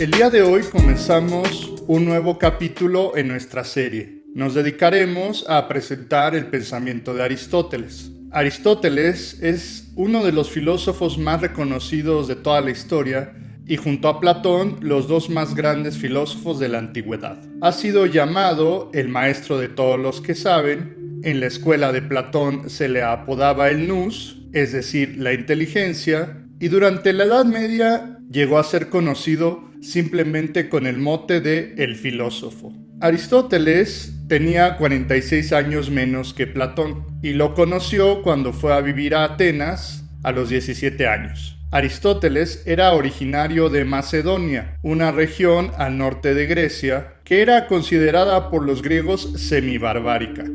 El día de hoy comenzamos un nuevo capítulo en nuestra serie. Nos dedicaremos a presentar el pensamiento de Aristóteles. Aristóteles es uno de los filósofos más reconocidos de toda la historia y junto a Platón, los dos más grandes filósofos de la antigüedad. Ha sido llamado el maestro de todos los que saben. En la escuela de Platón se le apodaba el nous, es decir, la inteligencia, y durante la Edad Media llegó a ser conocido simplemente con el mote de el filósofo. Aristóteles tenía 46 años menos que Platón y lo conoció cuando fue a vivir a Atenas a los 17 años. Aristóteles era originario de Macedonia, una región al norte de Grecia que era considerada por los griegos semibarbárica.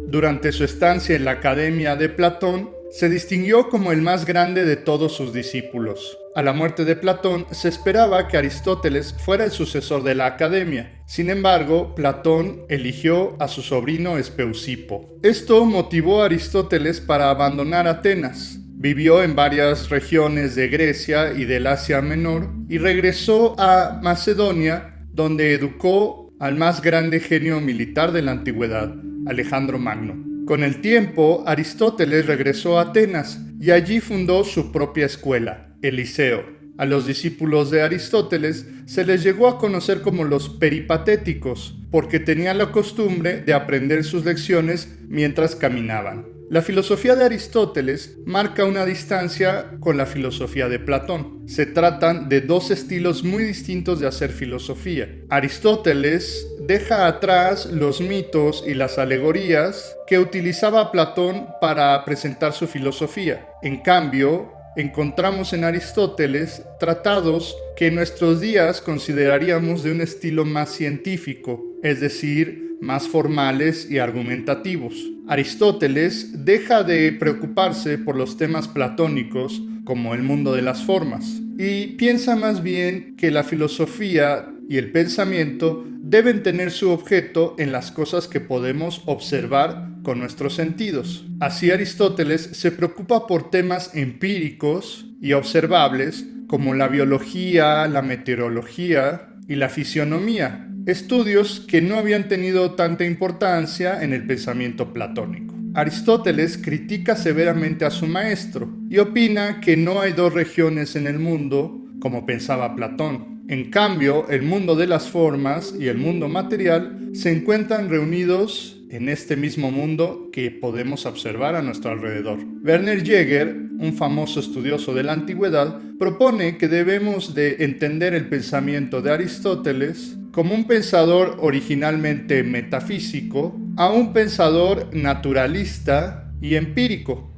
Durante su estancia en la academia de Platón, se distinguió como el más grande de todos sus discípulos. A la muerte de Platón, se esperaba que Aristóteles fuera el sucesor de la academia. Sin embargo, Platón eligió a su sobrino Espeusipo. Esto motivó a Aristóteles para abandonar Atenas. Vivió en varias regiones de Grecia y del Asia Menor y regresó a Macedonia, donde educó al más grande genio militar de la antigüedad, Alejandro Magno. Con el tiempo, Aristóteles regresó a Atenas y allí fundó su propia escuela, el Liceo. A los discípulos de Aristóteles se les llegó a conocer como los peripatéticos, porque tenían la costumbre de aprender sus lecciones mientras caminaban. La filosofía de Aristóteles marca una distancia con la filosofía de Platón. Se tratan de dos estilos muy distintos de hacer filosofía. Aristóteles deja atrás los mitos y las alegorías que utilizaba Platón para presentar su filosofía. En cambio, encontramos en Aristóteles tratados que en nuestros días consideraríamos de un estilo más científico, es decir, más formales y argumentativos. Aristóteles deja de preocuparse por los temas platónicos como el mundo de las formas y piensa más bien que la filosofía y el pensamiento deben tener su objeto en las cosas que podemos observar con nuestros sentidos. Así Aristóteles se preocupa por temas empíricos y observables como la biología, la meteorología y la fisionomía, estudios que no habían tenido tanta importancia en el pensamiento platónico. Aristóteles critica severamente a su maestro y opina que no hay dos regiones en el mundo como pensaba Platón. En cambio, el mundo de las formas y el mundo material se encuentran reunidos en este mismo mundo que podemos observar a nuestro alrededor. Werner Jaeger, un famoso estudioso de la antigüedad, propone que debemos de entender el pensamiento de Aristóteles como un pensador originalmente metafísico a un pensador naturalista y empírico.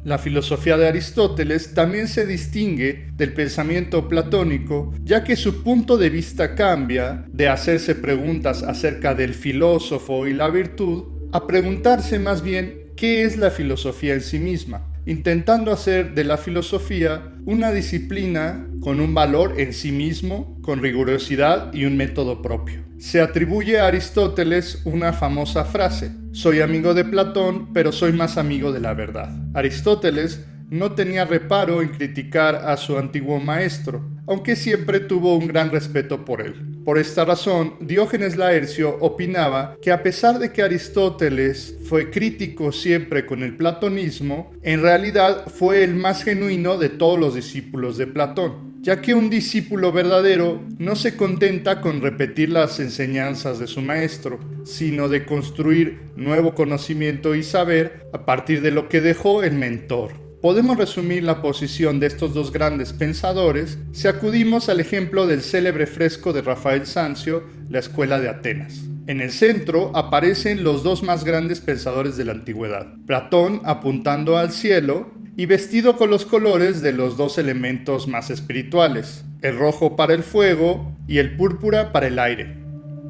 La filosofía de Aristóteles también se distingue del pensamiento platónico, ya que su punto de vista cambia de hacerse preguntas acerca del filósofo y la virtud a preguntarse más bien qué es la filosofía en sí misma, intentando hacer de la filosofía una disciplina con un valor en sí mismo, con rigurosidad y un método propio. Se atribuye a Aristóteles una famosa frase: soy amigo de Platón, pero soy más amigo de la verdad. Aristóteles no tenía reparo en criticar a su antiguo maestro, aunque siempre tuvo un gran respeto por él. Por esta razón, Diógenes Laercio opinaba que a pesar de que Aristóteles fue crítico siempre con el platonismo, en realidad fue el más genuino de todos los discípulos de Platón, ya que un discípulo verdadero no se contenta con repetir las enseñanzas de su maestro, sino de construir nuevo conocimiento y saber a partir de lo que dejó el mentor. Podemos resumir la posición de estos dos grandes pensadores si acudimos al ejemplo del célebre fresco de Rafael Sanzio, La Escuela de Atenas. En el centro aparecen los dos más grandes pensadores de la antigüedad, Platón apuntando al cielo y vestido con los colores de los dos elementos más espirituales, el rojo para el fuego y el púrpura para el aire.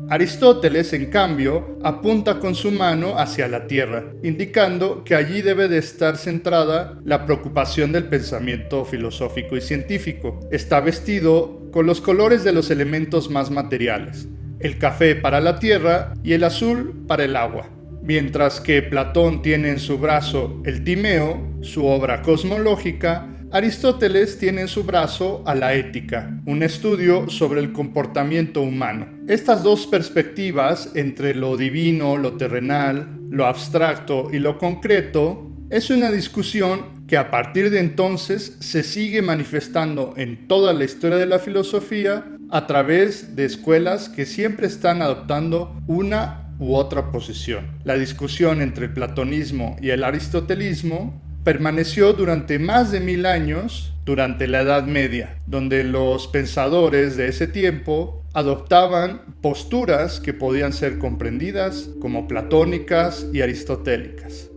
Aristóteles, en cambio, apunta con su mano hacia la tierra, indicando que allí debe de estar centrada la preocupación del pensamiento filosófico y científico. Está vestido con los colores de los elementos más materiales, el café para la tierra y el azul para el agua. Mientras que Platón tiene en su brazo el Timeo, su obra cosmológica, Aristóteles tiene en su brazo a la ética, un estudio sobre el comportamiento humano. Estas dos perspectivas, entre lo divino, lo terrenal, lo abstracto y lo concreto, es una discusión que a partir de entonces se sigue manifestando en toda la historia de la filosofía a través de escuelas que siempre están adoptando una u otra posición. La discusión entre el platonismo y el aristotelismo permaneció durante más de 1000 años durante la Edad Media, donde los pensadores de ese tiempo adoptaban posturas que podían ser comprendidas como platónicas y aristotélicas.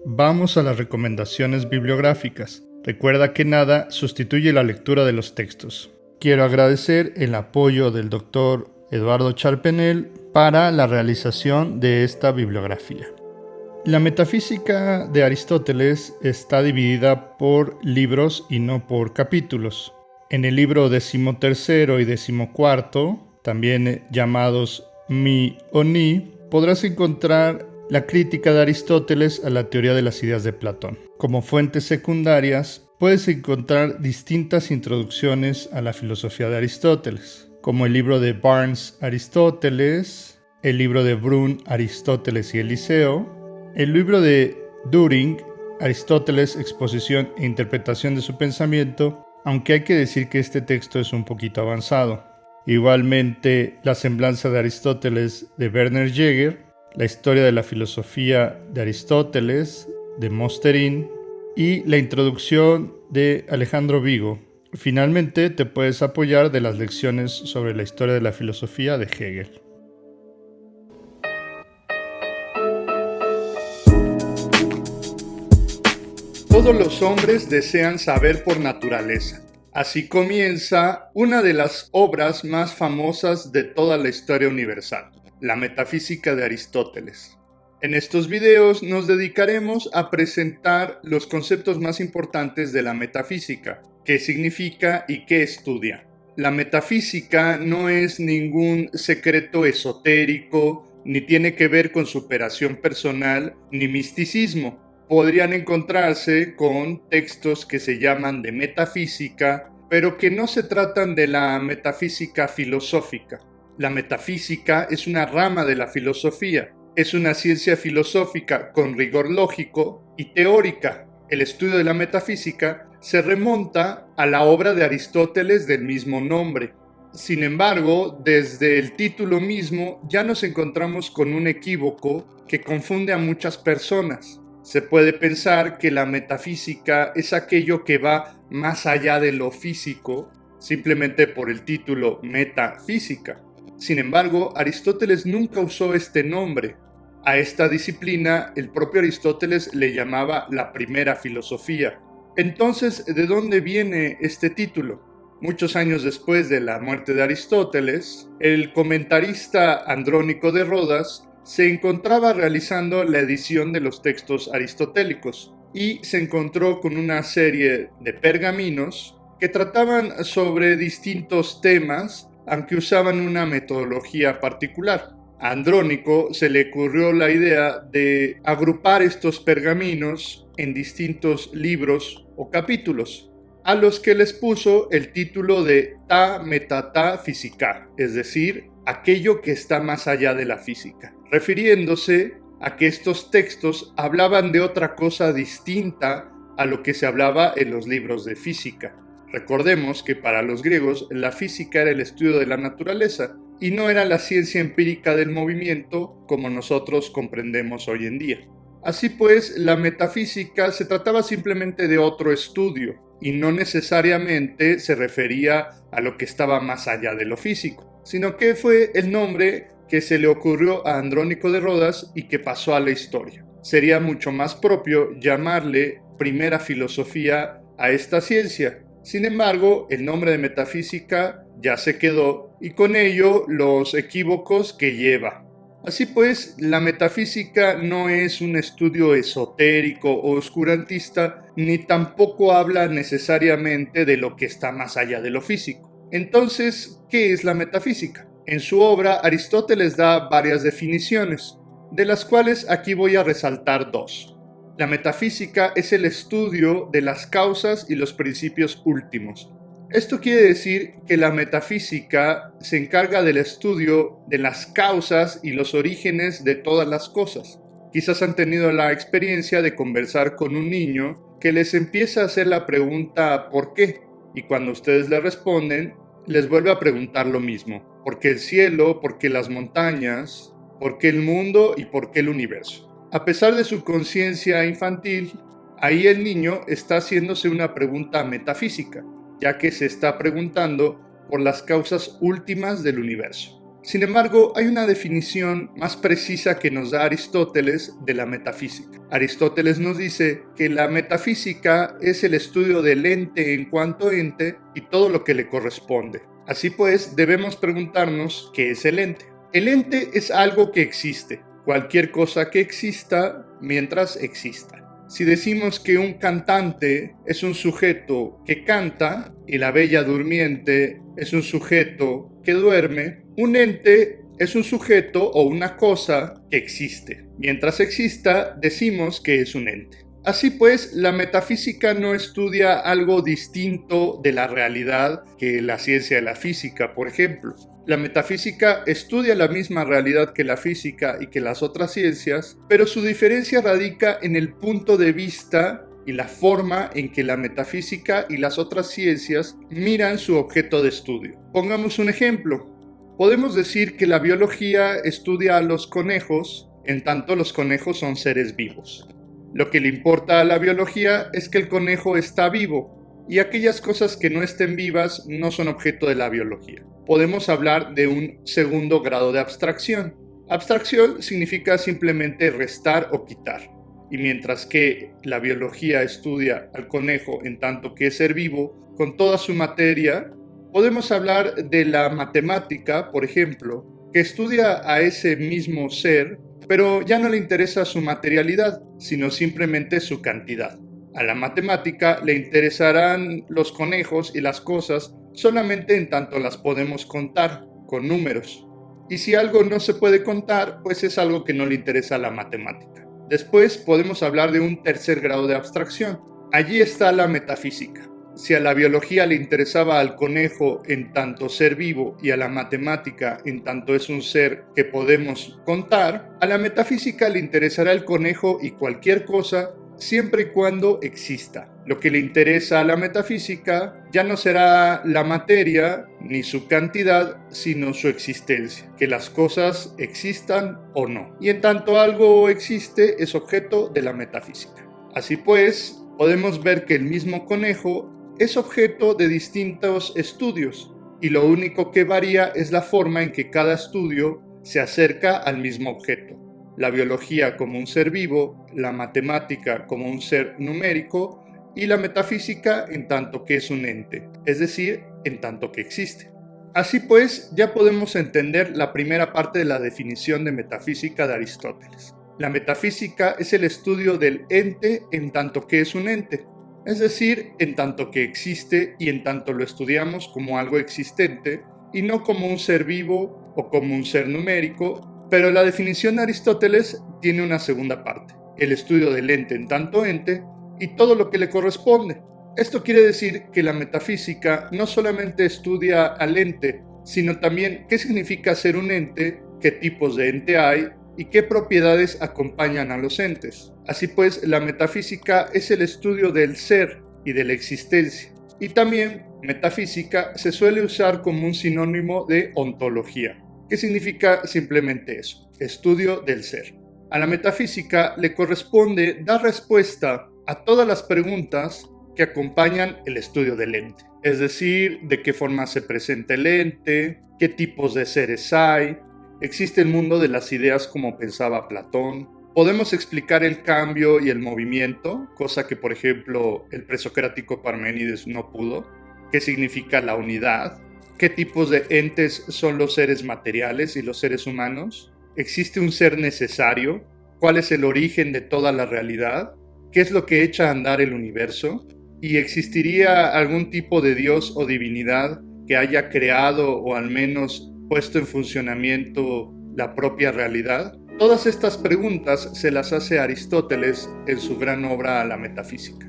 Vamos a las recomendaciones bibliográficas. Recuerda que nada sustituye la lectura de los textos. Quiero agradecer el apoyo del Dr. Eduardo Charpenel para la realización de esta bibliografía. La metafísica de Aristóteles está dividida por libros y no por capítulos. En el libro 13º y 14º, también llamados Mi o Ni, podrás encontrar la crítica de Aristóteles a la teoría de las ideas de Platón. Como fuentes secundarias, puedes encontrar distintas introducciones a la filosofía de Aristóteles, como el libro de Barnes Aristóteles, el libro de Brun Aristóteles y Eliseo, el libro de Düring, Aristóteles, exposición e interpretación de su pensamiento, aunque hay que decir que este texto es un poquito avanzado. Igualmente, La semblanza de Aristóteles de Werner Jäger, La historia de la filosofía de Aristóteles de Mosterin y la introducción de Alejandro Vigo. Finalmente, te puedes apoyar de las lecciones sobre la historia de la filosofía de Hegel. Todos los hombres desean saber por naturaleza. Así comienza una de las obras más famosas de toda la historia universal, la Metafísica de Aristóteles. En estos videos nos dedicaremos a presentar los conceptos más importantes de la metafísica, qué significa y qué estudia. La metafísica no es ningún secreto esotérico, ni tiene que ver con superación personal, ni misticismo. Podrían encontrarse con textos que se llaman de metafísica, pero que no se tratan de la metafísica filosófica. La metafísica es una rama de la filosofía, es una ciencia filosófica con rigor lógico y teórica. El estudio de la metafísica se remonta a la obra de Aristóteles del mismo nombre. Sin embargo, desde el título mismo ya nos encontramos con un equívoco que confunde a muchas personas. Se puede pensar que la metafísica es aquello que va más allá de lo físico, simplemente por el título metafísica. Sin embargo, Aristóteles nunca usó este nombre. A esta disciplina el propio Aristóteles le llamaba la primera filosofía. Entonces, ¿de dónde viene este título? Muchos años después de la muerte de Aristóteles, el comentarista Andrónico de Rodas se encontraba realizando la edición de los textos aristotélicos y se encontró con una serie de pergaminos que trataban sobre distintos temas, aunque usaban una metodología particular. A Andrónico se le ocurrió la idea de agrupar estos pergaminos en distintos libros o capítulos, a los que les puso el título de ta metata physica, es decir, aquello que está más allá de la física, refiriéndose a que estos textos hablaban de otra cosa distinta a lo que se hablaba en los libros de física. Recordemos que para los griegos la física era el estudio de la naturaleza y no era la ciencia empírica del movimiento como nosotros comprendemos hoy en día. Así pues, la metafísica se trataba simplemente de otro estudio y no necesariamente se refería a lo que estaba más allá de lo físico, sino que fue el nombre que se le ocurrió a Andrónico de Rodas y que pasó a la historia. Sería mucho más propio llamarle primera filosofía a esta ciencia. Sin embargo, el nombre de metafísica ya se quedó y con ello los equívocos que lleva. Así pues, la metafísica no es un estudio esotérico o oscurantista, ni tampoco habla necesariamente de lo que está más allá de lo físico. Entonces, ¿qué es la metafísica? En su obra, Aristóteles da varias definiciones, de las cuales aquí voy a resaltar dos. La metafísica es el estudio de las causas y los principios últimos. Esto quiere decir que la metafísica se encarga del estudio de las causas y los orígenes de todas las cosas. Quizás han tenido la experiencia de conversar con un niño que les empieza a hacer la pregunta ¿por qué? Y cuando ustedes le responden, les vuelve a preguntar lo mismo. ¿Por qué el cielo? ¿Por qué las montañas? ¿Por qué el mundo? ¿Y por qué el universo? A pesar de su conciencia infantil, ahí el niño está haciéndose una pregunta metafísica, ya que se está preguntando por las causas últimas del universo. Sin embargo, hay una definición más precisa que nos da Aristóteles de la metafísica. Aristóteles nos dice que la metafísica es el estudio del ente en cuanto ente y todo lo que le corresponde. Así pues, debemos preguntarnos ¿qué es el ente? El ente es algo que existe, cualquier cosa que exista mientras exista. Si decimos que un cantante es un sujeto que canta y la bella durmiente es un sujeto que duerme, un ente es un sujeto o una cosa que existe. Mientras exista, decimos que es un ente. Así pues, la metafísica no estudia algo distinto de la realidad que la ciencia de la física, por ejemplo. La metafísica estudia la misma realidad que la física y que las otras ciencias, pero su diferencia radica en el punto de vista y la forma en que la metafísica y las otras ciencias miran su objeto de estudio. Pongamos un ejemplo. Podemos decir que la biología estudia a los conejos, en tanto los conejos son seres vivos. Lo que le importa a la biología es que el conejo está vivo, y aquellas cosas que no estén vivas no son objeto de la biología. Podemos hablar de un segundo grado de abstracción. Abstracción significa simplemente restar o quitar. Y mientras que la biología estudia al conejo en tanto que es ser vivo, con toda su materia, podemos hablar de la matemática, por ejemplo, que estudia a ese mismo ser, pero ya no le interesa su materialidad, sino simplemente su cantidad. A la matemática le interesarán los conejos y las cosas solamente en tanto las podemos contar, con números. Y si algo no se puede contar, pues es algo que no le interesa a la matemática. Después podemos hablar de un tercer grado de abstracción. Allí está la metafísica. Si a la biología le interesaba al conejo en tanto ser vivo y a la matemática en tanto es un ser que podemos contar, a la metafísica le interesará el conejo y cualquier cosa siempre y cuando exista. Lo que le interesa a la metafísica ya no será la materia ni su cantidad, sino su existencia, que las cosas existan o no. Y en tanto algo existe, es objeto de la metafísica. Así pues, podemos ver que el mismo conejo es objeto de distintos estudios, y lo único que varía es la forma en que cada estudio se acerca al mismo objeto. La biología como un ser vivo, la matemática como un ser numérico y la metafísica en tanto que es un ente, es decir, en tanto que existe. Así pues, ya podemos entender la primera parte de la definición de metafísica de Aristóteles. La metafísica es el estudio del ente en tanto que es un ente, es decir, en tanto que existe y en tanto lo estudiamos como algo existente y no como un ser vivo o como un ser numérico. Pero la definición de Aristóteles tiene una segunda parte, el estudio del ente en tanto ente y todo lo que le corresponde. Esto quiere decir que la metafísica no solamente estudia al ente, sino también qué significa ser un ente, qué tipos de ente hay y qué propiedades acompañan a los entes. Así pues, la metafísica es el estudio del ser y de la existencia. Y también metafísica se suele usar como un sinónimo de ontología. ¿Qué significa simplemente eso? Estudio del ser. A la metafísica le corresponde dar respuesta a todas las preguntas que acompañan el estudio del ente. Es decir, de qué forma se presenta el ente, qué tipos de seres hay, existe el mundo de las ideas como pensaba Platón, podemos explicar el cambio y el movimiento, cosa que por ejemplo el presocrático Parménides no pudo, qué significa la unidad, qué tipos de entes son los seres materiales y los seres humanos, existe un ser necesario, cuál es el origen de toda la realidad, qué es lo que echa a andar el universo, y existiría algún tipo de Dios o divinidad que haya creado o al menos puesto en funcionamiento la propia realidad. Todas estas preguntas se las hace Aristóteles en su gran obra La Metafísica.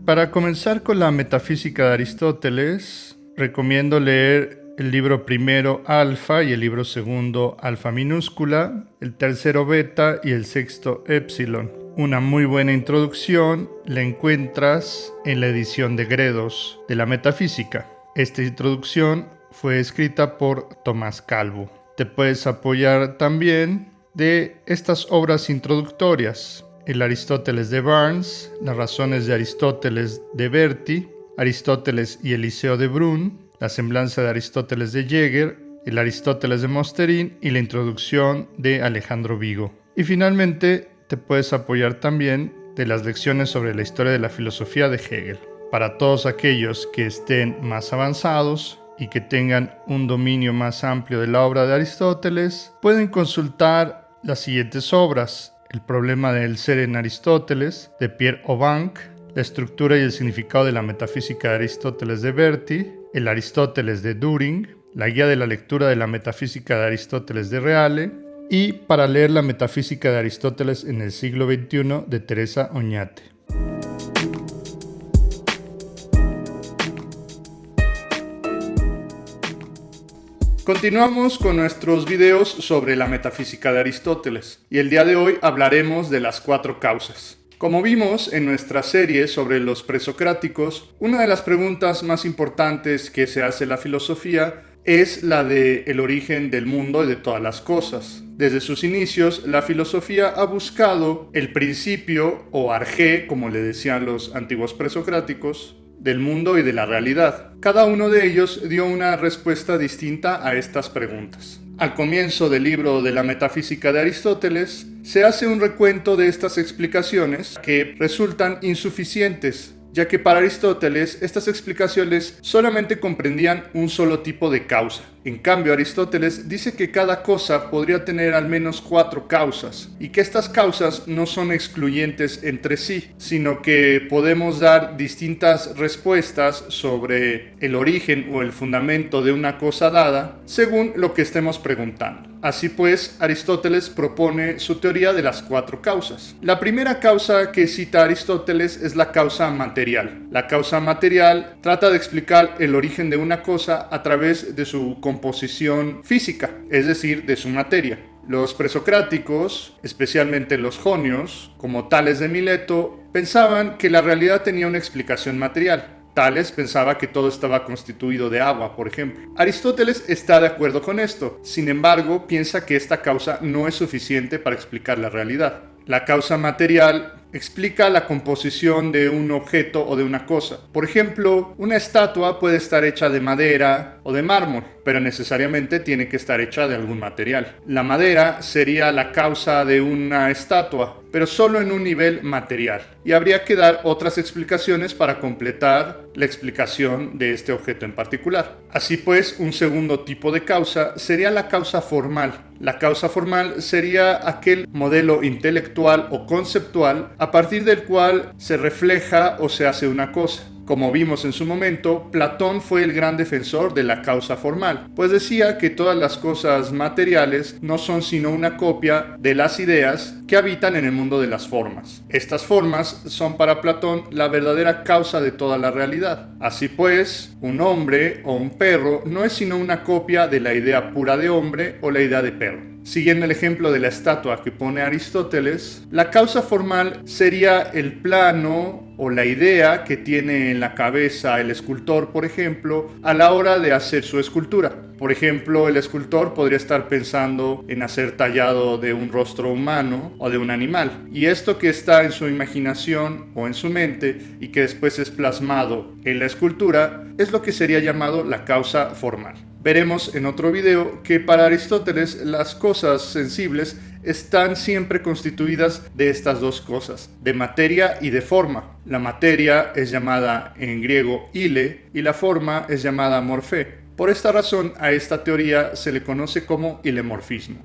Para comenzar con la metafísica de Aristóteles, recomiendo leer el libro primero Alfa y el libro segundo Alfa minúscula, el tercero Beta y el sexto Epsilon. Una muy buena introducción la encuentras en la edición de Gredos de la Metafísica. Esta introducción fue escrita por Tomás Calvo. Te puedes apoyar también de estas obras introductorias: el Aristóteles de Barnes, las razones de Aristóteles de Berti, Aristóteles y el Liceo de Brun, la semblanza de Aristóteles de Jäger, el Aristóteles de Mosterín y la introducción de Alejandro Vigo. Y finalmente te puedes apoyar también de las lecciones sobre la historia de la filosofía de Hegel. Para todos aquellos que estén más avanzados y que tengan un dominio más amplio de la obra de Aristóteles, pueden consultar las siguientes obras: El problema del ser en Aristóteles, de Pierre Aubanc, La estructura y el significado de la metafísica de Aristóteles de Berti, El Aristóteles de Düring, La guía de la lectura de la metafísica de Aristóteles de Reale, y Para leer la metafísica de Aristóteles en el siglo XXI, de Teresa Oñate. Continuamos con nuestros videos sobre la metafísica de Aristóteles, y el día de hoy hablaremos de las 4 causas. Como vimos en nuestra serie sobre los presocráticos, una de las preguntas más importantes que se hace la filosofía es la del origen del mundo y de todas las cosas. Desde sus inicios, la filosofía ha buscado el principio, o arjé, como le decían los antiguos presocráticos, del mundo y de la realidad. Cada uno de ellos dio una respuesta distinta a estas preguntas. Al comienzo del libro de la Metafísica de Aristóteles, se hace un recuento de estas explicaciones que resultan insuficientes, ya que para Aristóteles estas explicaciones solamente comprendían un solo tipo de causa. En cambio, Aristóteles dice que cada cosa podría tener al menos 4 causas, y que estas causas no son excluyentes entre sí, sino que podemos dar distintas respuestas sobre el origen o el fundamento de una cosa dada, según lo que estemos preguntando. Así pues, Aristóteles propone su teoría de las 4 causas. La primera causa que cita Aristóteles es la causa material. La causa material trata de explicar el origen de una cosa a través de su composición física, es decir, de su materia. Los presocráticos, especialmente los jonios, como Tales de Mileto, pensaban que la realidad tenía una explicación material. Tales pensaba que todo estaba constituido de agua, por ejemplo. Aristóteles está de acuerdo con esto, sin embargo, piensa que esta causa no es suficiente para explicar la realidad. La causa material explica la composición de un objeto o de una cosa. Por ejemplo, una estatua puede estar hecha de madera o de mármol, pero necesariamente tiene que estar hecha de algún material. La madera sería la causa de una estatua, pero solo en un nivel material. Y habría que dar otras explicaciones para completar la explicación de este objeto en particular. Así pues, un segundo tipo de causa sería la causa formal. La causa formal sería aquel modelo intelectual o conceptual a partir del cual se refleja o se hace una cosa. Como vimos en su momento, Platón fue el gran defensor de la causa formal, pues decía que todas las cosas materiales no son sino una copia de las ideas que habitan en el mundo de las formas. Estas formas son para Platón la verdadera causa de toda la realidad. Así pues, un hombre o un perro no es sino una copia de la idea pura de hombre o la idea de perro. Siguiendo el ejemplo de la estatua que pone Aristóteles, la causa formal sería el plano o la idea que tiene en la cabeza el escultor, por ejemplo, a la hora de hacer su escultura. Por ejemplo, el escultor podría estar pensando en hacer tallado de un rostro humano o de un animal. Y esto que está en su imaginación o en su mente y que después es plasmado en la escultura es lo que sería llamado la causa formal. Veremos en otro video que para Aristóteles las cosas sensibles están siempre constituidas de estas dos cosas, de materia y de forma. La materia es llamada en griego ile y la forma es llamada morfé. Por esta razón a esta teoría se le conoce como ilemorfismo.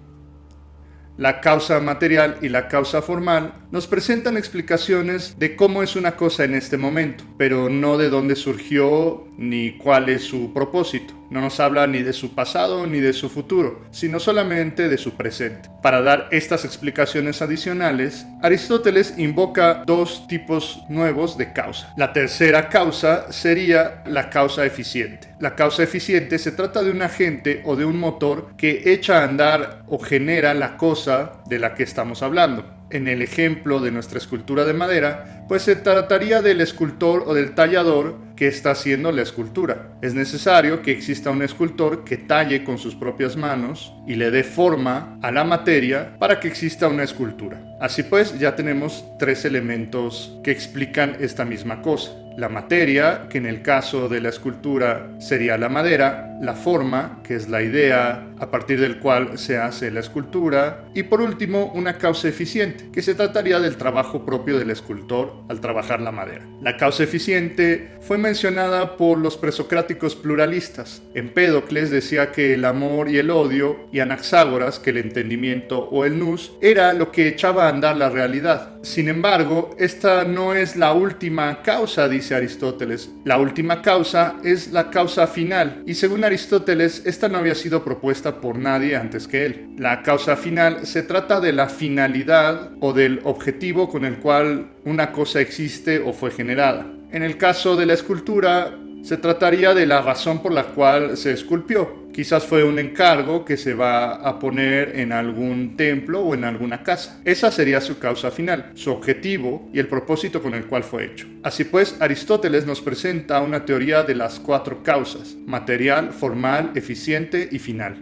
La causa material y la causa formal nos presentan explicaciones de cómo es una cosa en este momento, pero no de dónde surgió ni cuál es su propósito. No nos habla ni de su pasado ni de su futuro, sino solamente de su presente. Para dar estas explicaciones adicionales, Aristóteles invoca dos tipos nuevos de causa. La tercera causa sería la causa eficiente. La causa eficiente se trata de un agente o de un motor que echa a andar o genera la cosa de la que estamos hablando. En el ejemplo de nuestra escultura de madera, pues se trataría del escultor o del tallador que está haciendo la escultura. Es necesario que exista un escultor que talle con sus propias manos y le dé forma a la materia para que exista una escultura. Así pues, ya tenemos tres elementos que explican esta misma cosa. La materia, que en el caso de la escultura sería la madera, la forma, que es la idea a partir del cual se hace la escultura, y por último una causa eficiente, que se trataría del trabajo propio del escultor al trabajar la madera. La causa eficiente fue mencionada por los presocráticos pluralistas. Empédocles decía que el amor y el odio, y Anaxágoras que el entendimiento o el nous era lo que echaba a andar la realidad. Sin embargo, esta no es la última causa, dice Aristóteles. La última causa es la causa final, y según Aristóteles, esta no había sido propuesta por nadie antes que él. La causa final se trata de la finalidad o del objetivo con el cual una cosa existe o fue generada. En el caso de la escultura, se trataría de la razón por la cual se esculpió. Quizás fue un encargo que se va a poner en algún templo o en alguna casa. Esa sería su causa final, su objetivo y el propósito con el cual fue hecho. Así pues, Aristóteles nos presenta una teoría de las cuatro causas: material, formal, eficiente y final.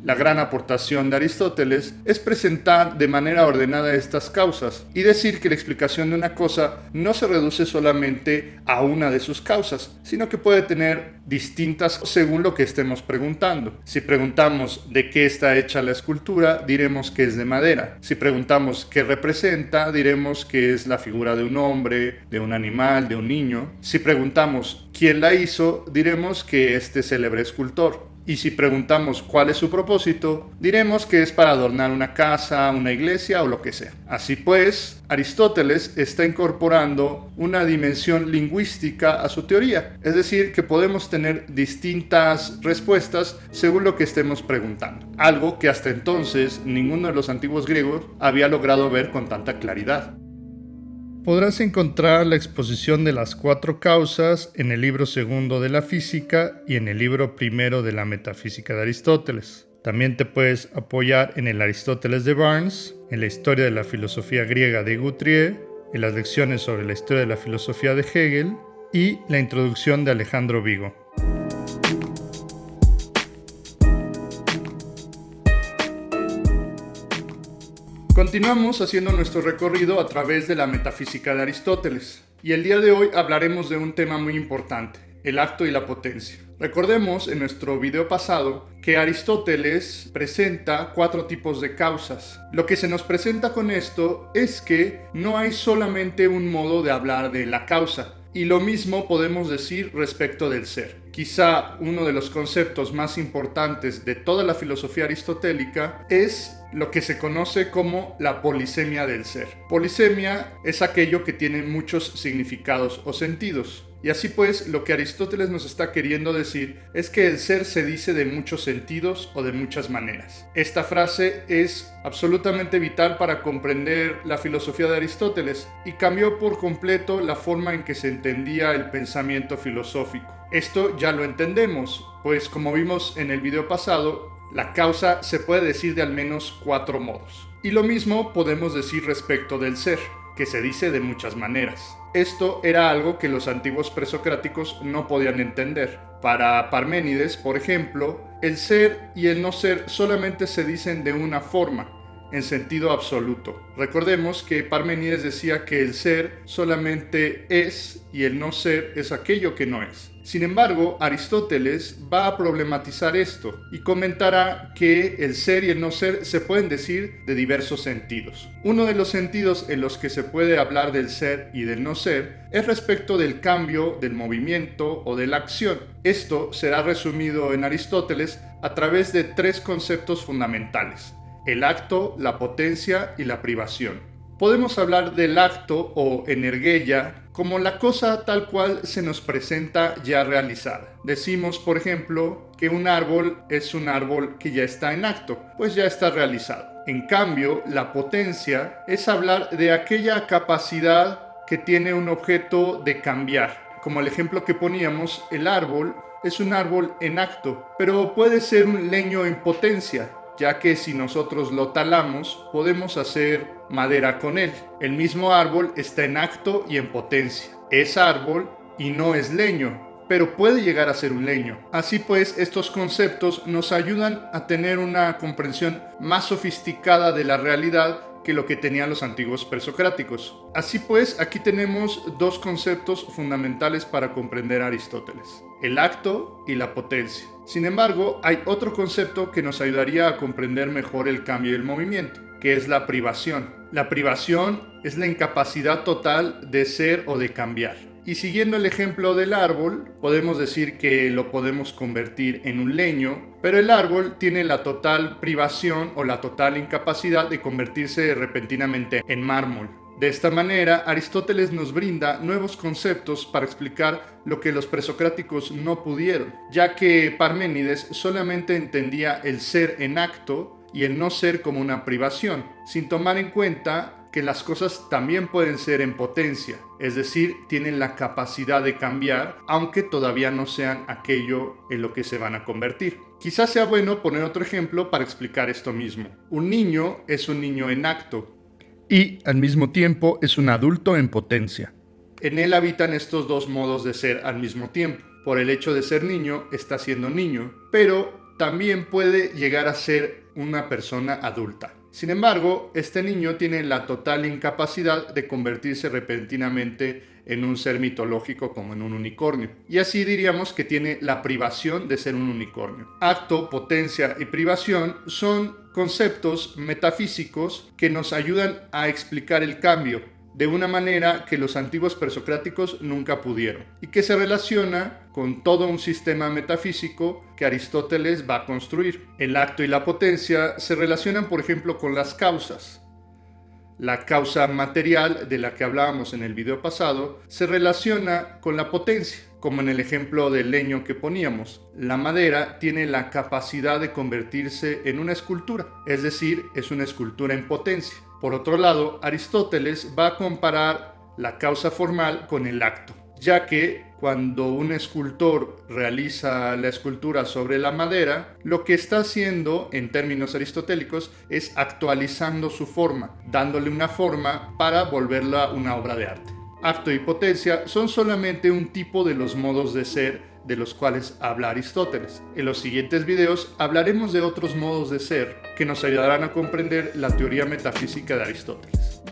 La gran aportación de Aristóteles es presentar de manera ordenada estas causas y decir que la explicación de una cosa no se reduce solamente a una de sus causas, sino que puede tener distintas según lo que estemos preguntando. Si preguntamos de qué está hecha la escultura, diremos que es de madera. Si preguntamos qué representa, diremos que es la figura de un hombre, de un animal, de un niño. Si preguntamos quién la hizo, diremos que este célebre escultor. Y si preguntamos cuál es su propósito, diremos que es para adornar una casa, una iglesia o lo que sea. Así pues, Aristóteles está incorporando una dimensión lingüística a su teoría, es decir, que podemos tener distintas respuestas según lo que estemos preguntando, algo que hasta entonces ninguno de los antiguos griegos había logrado ver con tanta claridad. Podrás encontrar la exposición de las cuatro causas en el libro segundo de la física y en el libro primero de la metafísica de Aristóteles. También te puedes apoyar en el Aristóteles de Barnes, en la historia de la filosofía griega de Guthrie, en las lecciones sobre la historia de la filosofía de Hegel y la introducción de Alejandro Vigo. Continuamos haciendo nuestro recorrido a través de la metafísica de Aristóteles, y el día de hoy hablaremos de un tema muy importante: el acto y la potencia. Recordemos en nuestro video pasado que Aristóteles presenta cuatro tipos de causas. Lo que se nos presenta con esto es que no hay solamente un modo de hablar de la causa, y lo mismo podemos decir respecto del ser. Quizá uno de los conceptos más importantes de toda la filosofía aristotélica es lo que se conoce como la polisemia del ser. Polisemia es aquello que tiene muchos significados o sentidos. Y así pues, lo que Aristóteles nos está queriendo decir es que el ser se dice de muchos sentidos o de muchas maneras. Esta frase es absolutamente vital para comprender la filosofía de Aristóteles y cambió por completo la forma en que se entendía el pensamiento filosófico. Esto ya lo entendemos, pues como vimos en el video pasado, la causa se puede decir de al menos cuatro modos. Y lo mismo podemos decir respecto del ser, que se dice de muchas maneras. Esto era algo que los antiguos presocráticos no podían entender. Para Parménides, por ejemplo, el ser y el no ser solamente se dicen de una forma, en sentido absoluto. Recordemos que Parménides decía que el ser solamente es y el no ser es aquello que no es. Sin embargo, Aristóteles va a problematizar esto y comentará que el ser y el no ser se pueden decir de diversos sentidos. Uno de los sentidos en los que se puede hablar del ser y del no ser es respecto del cambio, del movimiento o de la acción. Esto será resumido en Aristóteles a través de tres conceptos fundamentales: el acto, la potencia y la privación. Podemos hablar del acto o energeia como la cosa tal cual se nos presenta ya realizada. Decimos, por ejemplo, que un árbol es un árbol que ya está en acto, pues ya está realizado. En cambio, la potencia es hablar de aquella capacidad que tiene un objeto de cambiar. Como el ejemplo que poníamos, el árbol es un árbol en acto, pero puede ser un leño en potencia, ya que si nosotros lo talamos, podemos hacer madera con él. El mismo árbol está en acto y en potencia. Es árbol y no es leño, pero puede llegar a ser un leño. Así pues, estos conceptos nos ayudan a tener una comprensión más sofisticada de la realidad que lo que tenían los antiguos presocráticos. Así pues, aquí tenemos dos conceptos fundamentales para comprender a Aristóteles: el acto y la potencia. Sin embargo, hay otro concepto que nos ayudaría a comprender mejor el cambio y el movimiento, que es la privación. La privación es la incapacidad total de ser o de cambiar. Y siguiendo el ejemplo del árbol, podemos decir que lo podemos convertir en un leño, pero el árbol tiene la total privación o la total incapacidad de convertirse repentinamente en mármol. De esta manera, Aristóteles nos brinda nuevos conceptos para explicar lo que los presocráticos no pudieron, ya que Parménides solamente entendía el ser en acto y el no ser como una privación, sin tomar en cuenta que las cosas también pueden ser en potencia, es decir, tienen la capacidad de cambiar, aunque todavía no sean aquello en lo que se van a convertir. Quizás sea bueno poner otro ejemplo para explicar esto mismo. Un niño es un niño en acto y al mismo tiempo es un adulto en potencia. En él habitan estos dos modos de ser al mismo tiempo. Por el hecho de ser niño, está siendo niño, pero también puede llegar a ser una persona adulta. Sin embargo, este niño tiene la total incapacidad de convertirse repentinamente en un ser mitológico como en un unicornio. Y así diríamos que tiene la privación de ser un unicornio. Acto, potencia y privación son conceptos metafísicos que nos ayudan a explicar el cambio de una manera que los antiguos presocráticos nunca pudieron, y que se relaciona con todo un sistema metafísico que Aristóteles va a construir. El acto y la potencia se relacionan, por ejemplo, con las causas. La causa material de la que hablábamos en el video pasado se relaciona con la potencia, como en el ejemplo del leño que poníamos. La madera tiene la capacidad de convertirse en una escultura, es decir, es una escultura en potencia. Por otro lado, Aristóteles va a comparar la causa formal con el acto, ya que cuando un escultor realiza la escultura sobre la madera, lo que está haciendo, en términos aristotélicos, es actualizando su forma, dándole una forma para volverla una obra de arte. Acto y potencia son solamente un tipo de los modos de ser de los cuales habla Aristóteles. En los siguientes videos hablaremos de otros modos de ser que nos ayudarán a comprender la teoría metafísica de Aristóteles.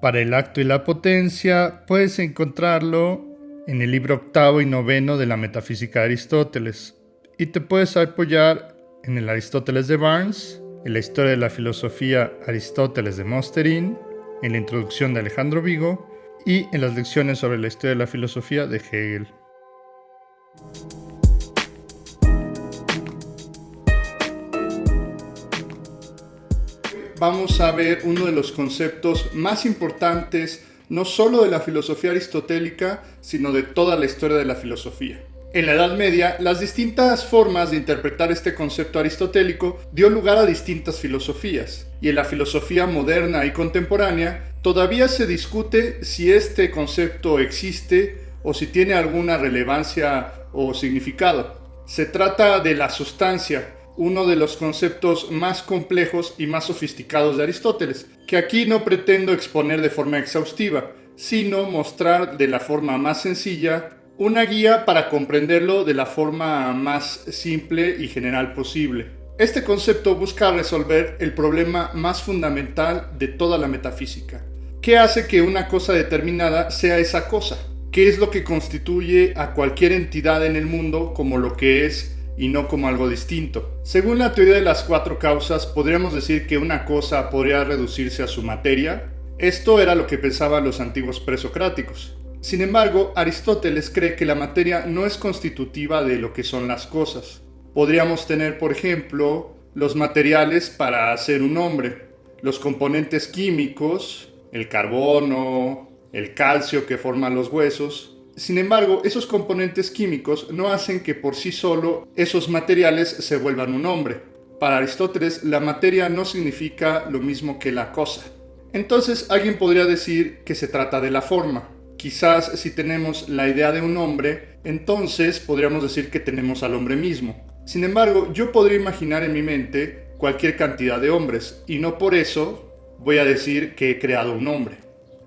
Para el acto y la potencia puedes encontrarlo en el libro 8º y 9º de la Metafísica de Aristóteles, y te puedes apoyar en el Aristóteles de Barnes, en la Historia de la Filosofía Aristóteles de Mosterin, en la Introducción de Alejandro Vigo y en las lecciones sobre la Historia de la Filosofía de Hegel. Vamos a ver uno de los conceptos más importantes, no solo de la filosofía aristotélica, sino de toda la historia de la filosofía. En la Edad Media, las distintas formas de interpretar este concepto aristotélico dio lugar a distintas filosofías, y en la filosofía moderna y contemporánea todavía se discute si este concepto existe o si tiene alguna relevancia o significado. Se trata de la sustancia, uno de los conceptos más complejos y más sofisticados de Aristóteles, que aquí no pretendo exponer de forma exhaustiva, sino mostrar de la forma más sencilla una guía para comprenderlo de la forma más simple y general posible. Este concepto busca resolver el problema más fundamental de toda la metafísica. ¿Qué hace que una cosa determinada sea esa cosa? ¿Qué es lo que constituye a cualquier entidad en el mundo como lo que es y no como algo distinto? Según la teoría de las cuatro causas, podríamos decir que una cosa podría reducirse a su materia. Esto era lo que pensaban los antiguos presocráticos. Sin embargo, Aristóteles cree que la materia no es constitutiva de lo que son las cosas. Podríamos tener, por ejemplo, los materiales para hacer un hombre, los componentes químicos, el carbono, el calcio que forman los huesos. Sin embargo, esos componentes químicos no hacen que por sí solo esos materiales se vuelvan un hombre. Para Aristóteles, la materia no significa lo mismo que la cosa. Entonces, alguien podría decir que se trata de la forma. Quizás si tenemos la idea de un hombre, entonces podríamos decir que tenemos al hombre mismo. Sin embargo, yo podría imaginar en mi mente cualquier cantidad de hombres, y no por eso voy a decir que he creado un hombre.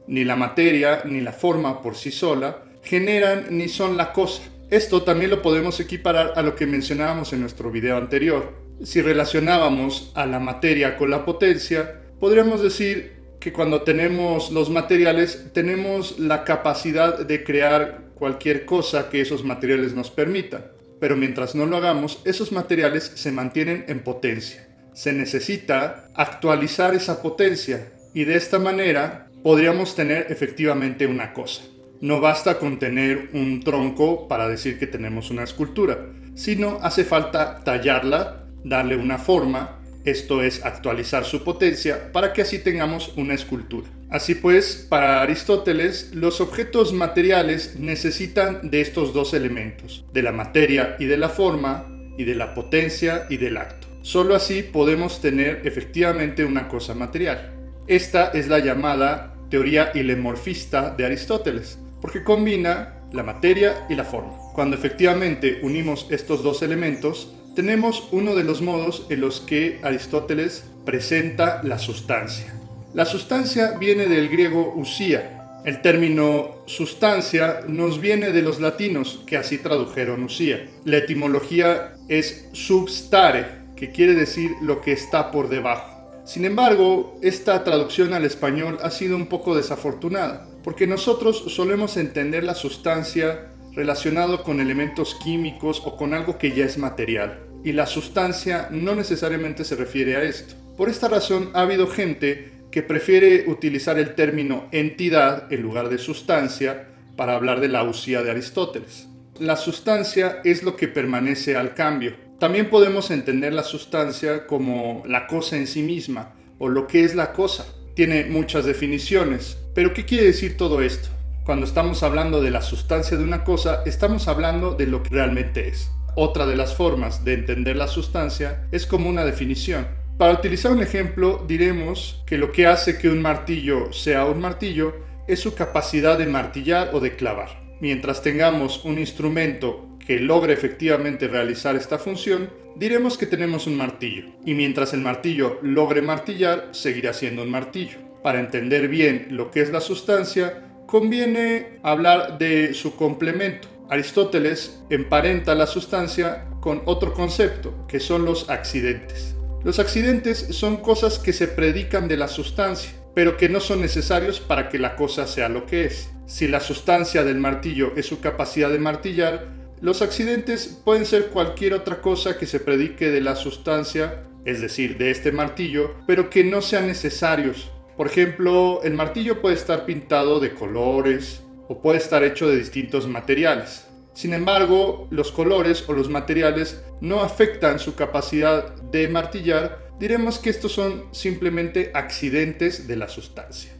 Ni la materia ni la forma por sí sola generan ni son la cosa. Esto también lo podemos equiparar a lo que mencionábamos en nuestro video anterior. Si relacionábamos a la materia con la potencia, podríamos decir que cuando tenemos los materiales, tenemos la capacidad de crear cualquier cosa que esos materiales nos permitan. Pero mientras no lo hagamos, esos materiales se mantienen en potencia. Se necesita actualizar esa potencia y de esta manera podríamos tener efectivamente una cosa. No basta con tener un tronco para decir que tenemos una escultura, sino hace falta tallarla, darle una forma, esto es actualizar su potencia para que así tengamos una escultura. Así pues, para Aristóteles, los objetos materiales necesitan de estos dos elementos, de la materia y de la forma, y de la potencia y del acto. Solo así podemos tener efectivamente una cosa material. Esta es la llamada teoría hilemorfista de Aristóteles, porque combina la materia y la forma. Cuando efectivamente unimos estos dos elementos, tenemos uno de los modos en los que Aristóteles presenta la sustancia. La sustancia viene del griego usía. El término sustancia nos viene de los latinos, que así tradujeron usía. La etimología es substare, que quiere decir lo que está por debajo. Sin embargo, esta traducción al español ha sido un poco desafortunada, porque nosotros solemos entender la sustancia relacionado con elementos químicos o con algo que ya es material, y la sustancia no necesariamente se refiere a esto. Por esta razón ha habido gente que prefiere utilizar el término entidad en lugar de sustancia para hablar de la usía de Aristóteles. La sustancia es lo que permanece al cambio. También podemos entender la sustancia como la cosa en sí misma, o lo que es la cosa. Tiene muchas definiciones, pero ¿qué quiere decir todo esto? Cuando estamos hablando de la sustancia de una cosa, estamos hablando de lo que realmente es. Otra de las formas de entender la sustancia es como una definición. Para utilizar un ejemplo, diremos que lo que hace que un martillo sea un martillo es su capacidad de martillar o de clavar. Mientras tengamos un instrumento que logre efectivamente realizar esta función, diremos que tenemos un martillo. Y mientras el martillo logre martillar, seguirá siendo un martillo. Para entender bien lo que es la sustancia, conviene hablar de su complemento. Aristóteles emparenta la sustancia con otro concepto, que son los accidentes. Los accidentes son cosas que se predican de la sustancia, pero que no son necesarios para que la cosa sea lo que es. Si la sustancia del martillo es su capacidad de martillar, los accidentes pueden ser cualquier otra cosa que se predique de la sustancia, es decir, de este martillo, pero que no sean necesarios. Por ejemplo, el martillo puede estar pintado de colores o puede estar hecho de distintos materiales. Sin embargo, los colores o los materiales no afectan su capacidad de martillar. Diremos que estos son simplemente accidentes de la sustancia.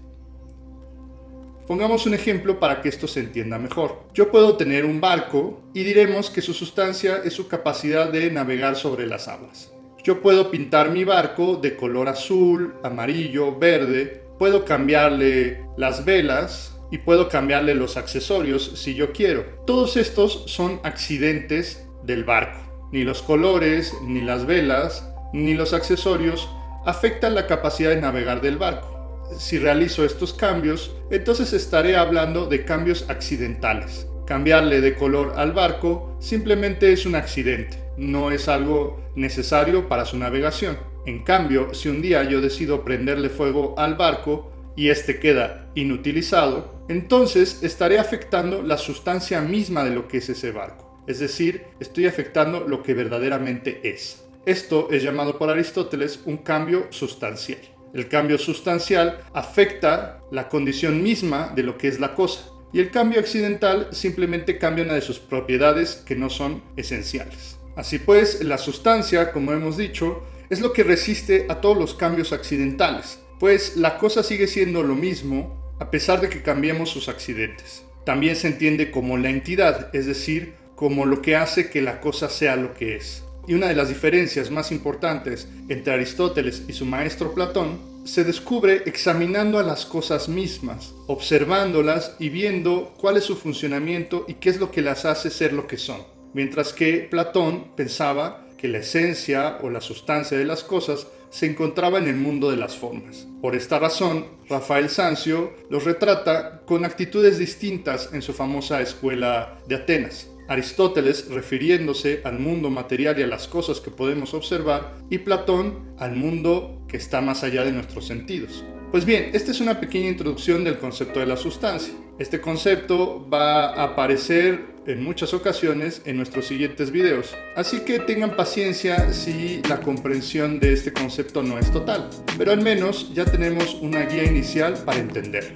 Pongamos un ejemplo para que esto se entienda mejor. Yo puedo tener un barco y diremos que su sustancia es su capacidad de navegar sobre las aguas. Yo puedo pintar mi barco de color azul, amarillo, verde. Puedo cambiarle las velas y puedo cambiarle los accesorios si yo quiero. Todos estos son accidentes del barco. Ni los colores, ni las velas, ni los accesorios afectan la capacidad de navegar del barco. Si realizo estos cambios, entonces estaré hablando de cambios accidentales. Cambiarle de color al barco simplemente es un accidente, no es algo necesario para su navegación. En cambio, si un día yo decido prenderle fuego al barco y este queda inutilizado, entonces estaré afectando la sustancia misma de lo que es ese barco. Es decir, estoy afectando lo que verdaderamente es. Esto es llamado por Aristóteles un cambio sustancial. El cambio sustancial afecta la condición misma de lo que es la cosa, y el cambio accidental simplemente cambia una de sus propiedades que no son esenciales. Así pues, la sustancia, como hemos dicho, es lo que resiste a todos los cambios accidentales, pues la cosa sigue siendo lo mismo a pesar de que cambiemos sus accidentes. También se entiende como la entidad, es decir, como lo que hace que la cosa sea lo que es. Y una de las diferencias más importantes entre Aristóteles y su maestro Platón se descubre examinando a las cosas mismas, observándolas y viendo cuál es su funcionamiento y qué es lo que las hace ser lo que son. Mientras que Platón pensaba que la esencia o la sustancia de las cosas se encontraba en el mundo de las formas. Por esta razón, Rafael Sanzio los retrata con actitudes distintas en su famosa escuela de Atenas. Aristóteles refiriéndose al mundo material y a las cosas que podemos observar, y Platón al mundo que está más allá de nuestros sentidos. Pues bien, esta es una pequeña introducción del concepto de la sustancia. Este concepto va a aparecer en muchas ocasiones en nuestros siguientes videos, así que tengan paciencia si la comprensión de este concepto no es total, pero al menos ya tenemos una guía inicial para entenderlo.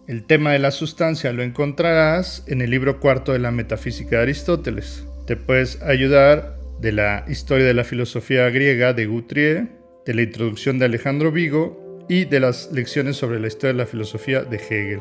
El tema de la sustancia lo encontrarás en el libro cuarto de la Metafísica de Aristóteles. Te puedes ayudar de la historia de la filosofía griega de Guthrie, de la introducción de Alejandro Vigo y de las lecciones sobre la historia de la filosofía de Hegel.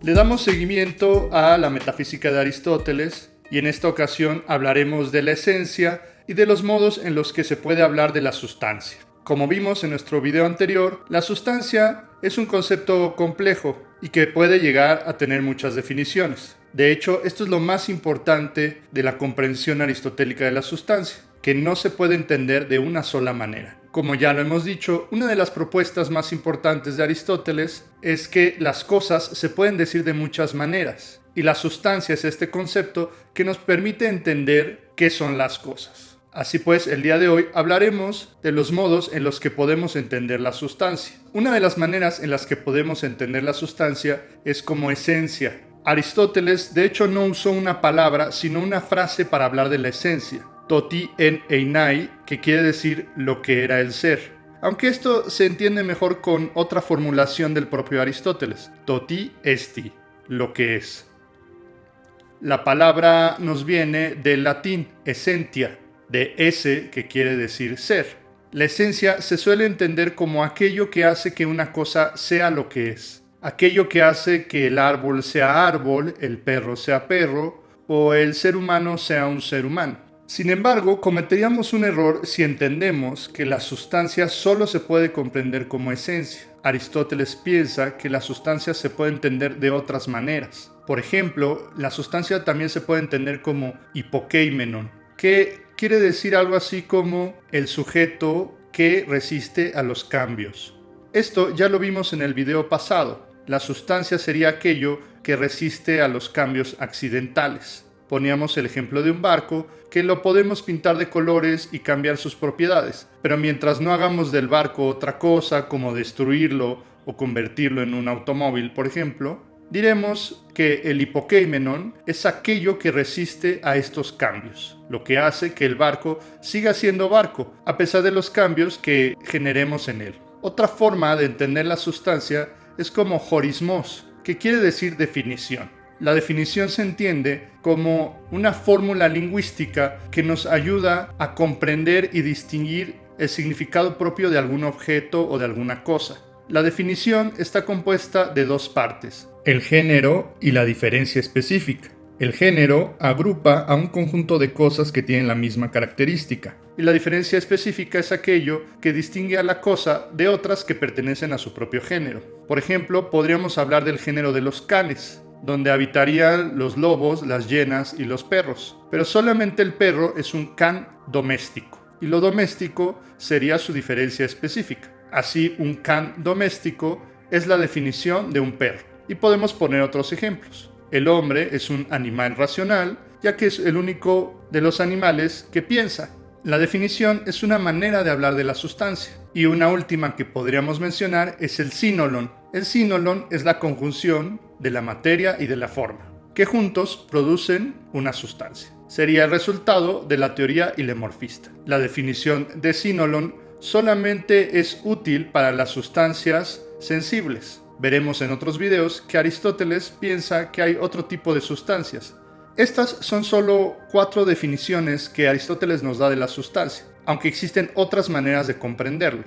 Le damos seguimiento a la metafísica de Aristóteles y en esta ocasión hablaremos de la esencia y de los modos en los que se puede hablar de la sustancia. Como vimos en nuestro video anterior, la sustancia es un concepto complejo y que puede llegar a tener muchas definiciones. De hecho, esto es lo más importante de la comprensión aristotélica de la sustancia, que no se puede entender de una sola manera. Como ya lo hemos dicho, una de las propuestas más importantes de Aristóteles es que las cosas se pueden decir de muchas maneras, y la sustancia es este concepto que nos permite entender qué son las cosas. Así pues, el día de hoy hablaremos de los modos en los que podemos entender la sustancia. Una de las maneras en las que podemos entender la sustancia es como esencia. Aristóteles, de hecho, no usó una palabra, sino una frase para hablar de la esencia. Toti en einai, que quiere decir lo que era el ser. Aunque esto se entiende mejor con otra formulación del propio Aristóteles. Toti esti, lo que es. La palabra nos viene del latín essentia, de esse, que quiere decir ser. La esencia se suele entender como aquello que hace que una cosa sea lo que es. Aquello que hace que el árbol sea árbol, el perro sea perro, o el ser humano sea un ser humano. Sin embargo, cometeríamos un error si entendemos que la sustancia solo se puede comprender como esencia. Aristóteles piensa que la sustancia se puede entender de otras maneras. Por ejemplo, la sustancia también se puede entender como hipokeimenon, que quiere decir algo así como el sujeto que resiste a los cambios. Esto ya lo vimos en el video pasado. La sustancia sería aquello que resiste a los cambios accidentales. Poníamos el ejemplo de un barco que lo podemos pintar de colores y cambiar sus propiedades, pero mientras no hagamos del barco otra cosa como destruirlo o convertirlo en un automóvil, por ejemplo, diremos que el hipokeimenon es aquello que resiste a estos cambios, lo que hace que el barco siga siendo barco, a pesar de los cambios que generemos en él. Otra forma de entender la sustancia es como horismos, que quiere decir definición. La definición se entiende como una fórmula lingüística que nos ayuda a comprender y distinguir el significado propio de algún objeto o de alguna cosa. La definición está compuesta de dos partes: el género y la diferencia específica. El género agrupa a un conjunto de cosas que tienen la misma característica, y la diferencia específica es aquello que distingue a la cosa de otras que pertenecen a su propio género. Por ejemplo, podríamos hablar del género de los canes, donde habitarían los lobos, las hienas y los perros. Pero solamente el perro es un can doméstico, y lo doméstico sería su diferencia específica. Así, un can doméstico es la definición de un perro. Y podemos poner otros ejemplos. El hombre es un animal racional, ya que es el único de los animales que piensa. La definición es una manera de hablar de la sustancia. Y una última que podríamos mencionar es el sínolon. El sínolon es la conjunción de la materia y de la forma, que juntos producen una sustancia. Sería el resultado de la teoría ilemorfista. La definición de sínolon solamente es útil para las sustancias sensibles. Veremos en otros videos que Aristóteles piensa que hay otro tipo de sustancias. Estas son solo 4 definiciones que Aristóteles nos da de la sustancia, aunque existen otras maneras de comprenderlo.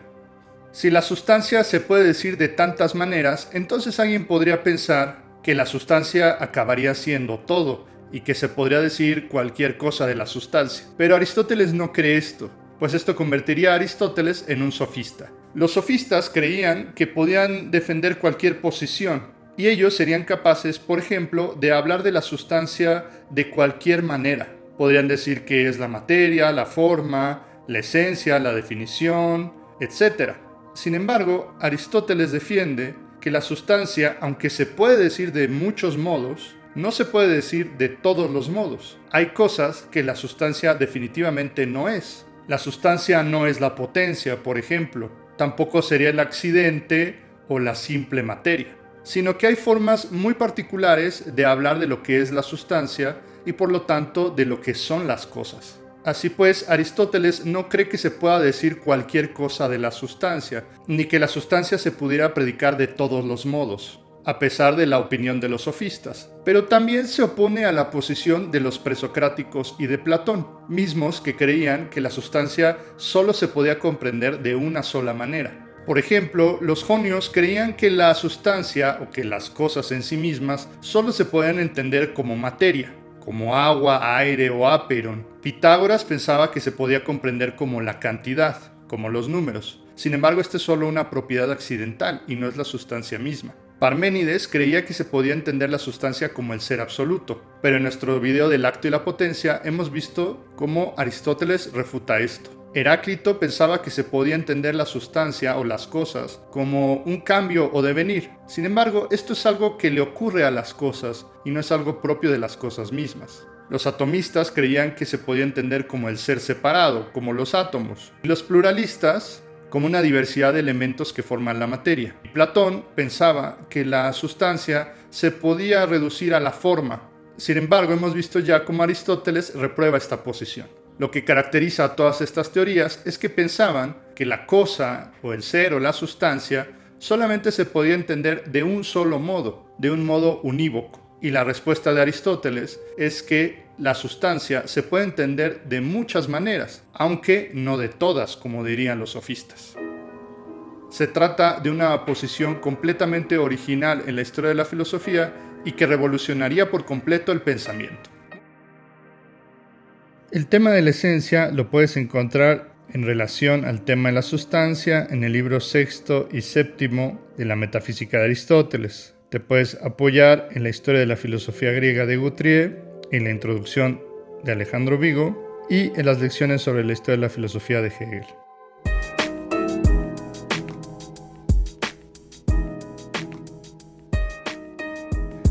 Si la sustancia se puede decir de tantas maneras, entonces alguien podría pensar que la sustancia acabaría siendo todo y que se podría decir cualquier cosa de la sustancia. Pero Aristóteles no cree esto, pues esto convertiría a Aristóteles en un sofista. Los sofistas creían que podían defender cualquier posición, y ellos serían capaces, por ejemplo, de hablar de la sustancia de cualquier manera. Podrían decir que es la materia, la forma, la esencia, la definición, etc. Sin embargo, Aristóteles defiende que la sustancia, aunque se puede decir de muchos modos, no se puede decir de todos los modos. Hay cosas que la sustancia definitivamente no es. La sustancia no es la potencia, por ejemplo. Tampoco sería el accidente o la simple materia. Sino que hay formas muy particulares de hablar de lo que es la sustancia y por lo tanto de lo que son las cosas. Así pues, Aristóteles no cree que se pueda decir cualquier cosa de la sustancia, ni que la sustancia se pudiera predicar de todos los modos, a pesar de la opinión de los sofistas. Pero también se opone a la posición de los presocráticos y de Platón, mismos que creían que la sustancia solo se podía comprender de una sola manera. Por ejemplo, los jonios creían que la sustancia o que las cosas en sí mismas solo se podían entender como materia, como agua, aire o apeirón. Pitágoras pensaba que se podía comprender como la cantidad, como los números. Sin embargo, esta es solo una propiedad accidental y no es la sustancia misma. Parménides creía que se podía entender la sustancia como el ser absoluto, pero en nuestro video del acto y la potencia hemos visto cómo Aristóteles refuta esto. Heráclito pensaba que se podía entender la sustancia o las cosas como un cambio o devenir. Sin embargo, esto es algo que le ocurre a las cosas y no es algo propio de las cosas mismas. Los atomistas creían que se podía entender como el ser separado, como los átomos. Y los pluralistas, como una diversidad de elementos que forman la materia. Y Platón pensaba que la sustancia se podía reducir a la forma. Sin embargo, hemos visto ya cómo Aristóteles reprueba esta posición. Lo que caracteriza a todas estas teorías es que pensaban que la cosa, o el ser, o la sustancia, solamente se podía entender de un solo modo, de un modo unívoco. Y la respuesta de Aristóteles es que la sustancia se puede entender de muchas maneras, aunque no de todas, como dirían los sofistas. Se trata de una posición completamente original en la historia de la filosofía y que revolucionaría por completo el pensamiento. El tema de la esencia lo puedes encontrar en relación al tema de la sustancia en el libro 6 y 7 de la Metafísica de Aristóteles. Te puedes apoyar en la historia de la filosofía griega de Guthrie, en la introducción de Alejandro Vigo y en las lecciones sobre la historia de la filosofía de Hegel.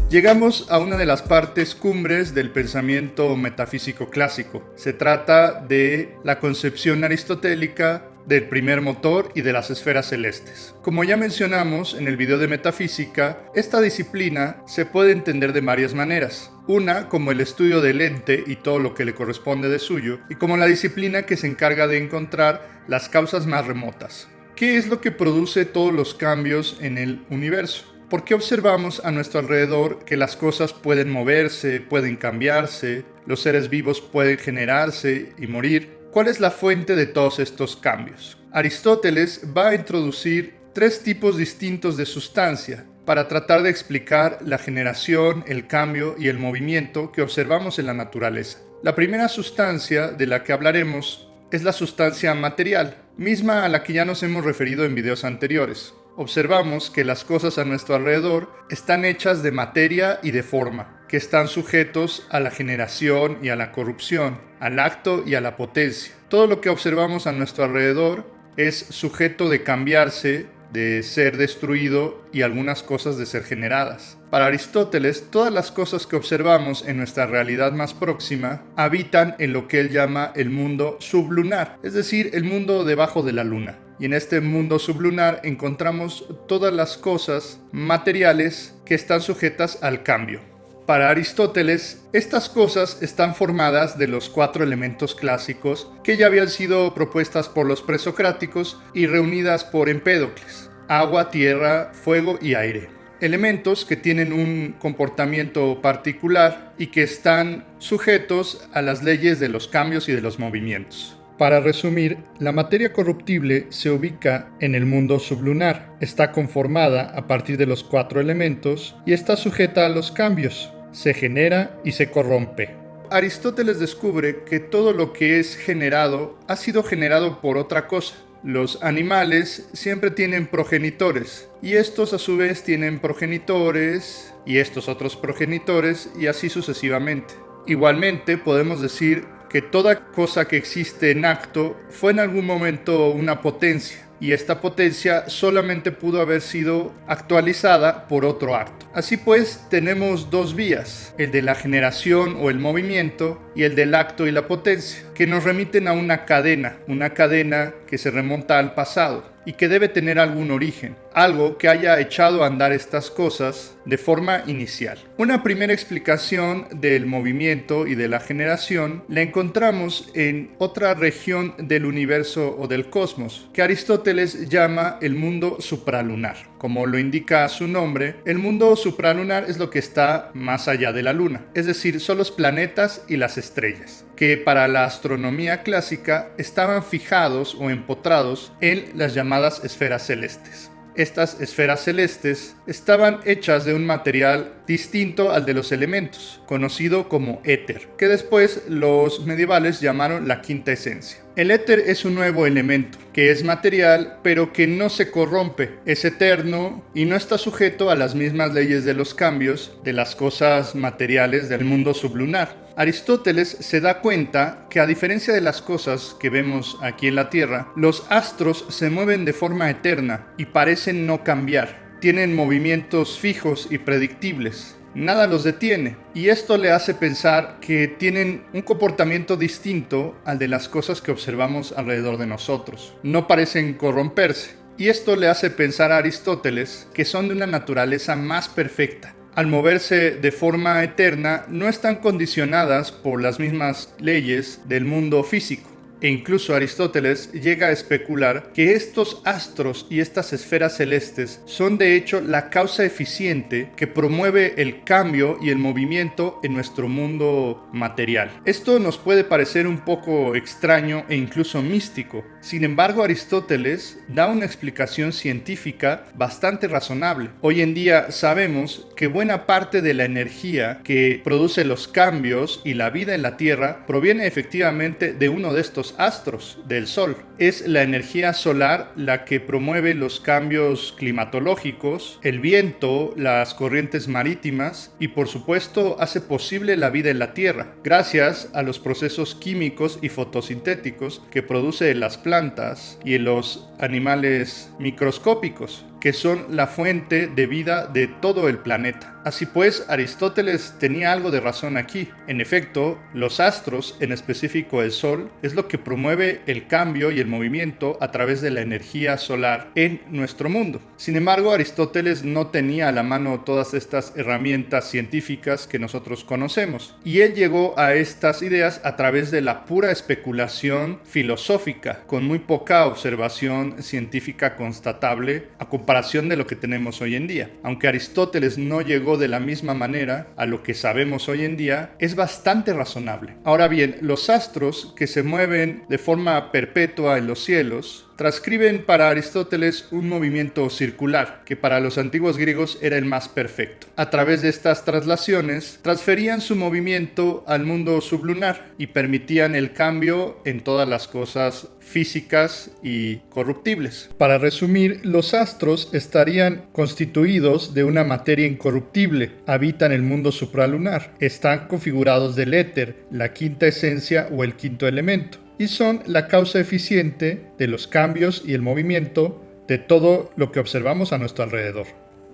Llegamos a una de las partes cumbres del pensamiento metafísico clásico. Se trata de la concepción aristotélica del primer motor y de las esferas celestes. Como ya mencionamos en el video de metafísica, esta disciplina se puede entender de varias maneras. Una como el estudio del ente y todo lo que le corresponde de suyo, y como la disciplina que se encarga de encontrar las causas más remotas. ¿Qué es lo que produce todos los cambios en el universo? ¿Por qué observamos a nuestro alrededor que las cosas pueden moverse, pueden cambiarse, los seres vivos pueden generarse y morir? ¿Cuál es la fuente de todos estos cambios? Aristóteles va a introducir 3 tipos distintos de sustancia para tratar de explicar la generación, el cambio y el movimiento que observamos en la naturaleza. La primera sustancia de la que hablaremos es la sustancia material, misma a la que ya nos hemos referido en videos anteriores. Observamos que las cosas a nuestro alrededor están hechas de materia y de forma, que están sujetos a la generación y a la corrupción, al acto y a la potencia. Todo lo que observamos a nuestro alrededor es sujeto de cambiarse, de ser destruido y algunas cosas de ser generadas. Para Aristóteles, todas las cosas que observamos en nuestra realidad más próxima habitan en lo que él llama el mundo sublunar, es decir, el mundo debajo de la luna. Y en este mundo sublunar encontramos todas las cosas materiales que están sujetas al cambio. Para Aristóteles, estas cosas están formadas de los 4 elementos clásicos que ya habían sido propuestas por los presocráticos y reunidas por Empédocles. agua, tierra, fuego y aire. Elementos que tienen un comportamiento particular y que están sujetos a las leyes de los cambios y de los movimientos. Para resumir, la materia corruptible se ubica en el mundo sublunar, está conformada a partir de los 4 elementos y está sujeta a los cambios, se genera y se corrompe. Aristóteles descubre que todo lo que es generado ha sido generado por otra cosa. Los animales siempre tienen progenitores y estos a su vez tienen progenitores y estos otros progenitores y así sucesivamente. Igualmente podemos decir que toda cosa que existe en acto fue en algún momento una potencia y esta potencia solamente pudo haber sido actualizada por otro acto. Así pues, tenemos 2 vías, el de la generación o el movimiento y el del acto y la potencia, que nos remiten a una cadena que se remonta al pasado y que debe tener algún origen, algo que haya echado a andar estas cosas de forma inicial. Una primera explicación del movimiento y de la generación la encontramos en otra región del universo o del cosmos, que Aristóteles llama el mundo supralunar. Como lo indica su nombre, el mundo supralunar es lo que está más allá de la luna, es decir, son los planetas y las estrellas, que para la astronomía clásica estaban fijados o empotrados en las llamadas esferas celestes. Estas esferas celestes estaban hechas de un material distinto al de los elementos, conocido como éter, que después los medievales llamaron la quinta esencia. El éter es un nuevo elemento, que es material, pero que no se corrompe, es eterno y no está sujeto a las mismas leyes de los cambios de las cosas materiales del mundo sublunar. Aristóteles se da cuenta que a diferencia de las cosas que vemos aquí en la Tierra, los astros se mueven de forma eterna y parecen no cambiar. Tienen movimientos fijos y predictibles. Nada los detiene, y esto le hace pensar que tienen un comportamiento distinto al de las cosas que observamos alrededor de nosotros. No parecen corromperse, y esto le hace pensar a Aristóteles que son de una naturaleza más perfecta. Al moverse de forma eterna, no están condicionadas por las mismas leyes del mundo físico. E incluso Aristóteles llega a especular que estos astros y estas esferas celestes son de hecho la causa eficiente que promueve el cambio y el movimiento en nuestro mundo material. Esto nos puede parecer un poco extraño e incluso místico. Sin embargo, Aristóteles da una explicación científica bastante razonable. Hoy en día sabemos que buena parte de la energía que produce los cambios y la vida en la Tierra proviene efectivamente de uno de estos astros, del Sol. Es la energía solar la que promueve los cambios climatológicos, el viento, las corrientes marítimas y por supuesto hace posible la vida en la Tierra, gracias a los procesos químicos y fotosintéticos que produce las plantas y en los animales microscópicos, que son la fuente de vida de todo el planeta. Así pues, Aristóteles tenía algo de razón aquí. En efecto, los astros, en específico el Sol, es lo que promueve el cambio y el movimiento a través de la energía solar en nuestro mundo. Sin embargo, Aristóteles no tenía a la mano todas estas herramientas científicas que nosotros conocemos, y él llegó a estas ideas a través de la pura especulación filosófica, con muy poca observación científica constatable a comparación de lo que tenemos hoy en día. Aunque Aristóteles no llegó de la misma manera a lo que sabemos hoy en día, es bastante razonable. Ahora bien, los astros que se mueven de forma perpetua en los cielos transcriben para Aristóteles un movimiento circular, que para los antiguos griegos era el más perfecto. A través de estas traslaciones, transferían su movimiento al mundo sublunar y permitían el cambio en todas las cosas físicas y corruptibles. Para resumir, los astros estarían constituidos de una materia incorruptible, habitan el mundo supralunar, están configurados del éter, la quinta esencia o el quinto elemento, y son la causa eficiente de los cambios y el movimiento de todo lo que observamos a nuestro alrededor.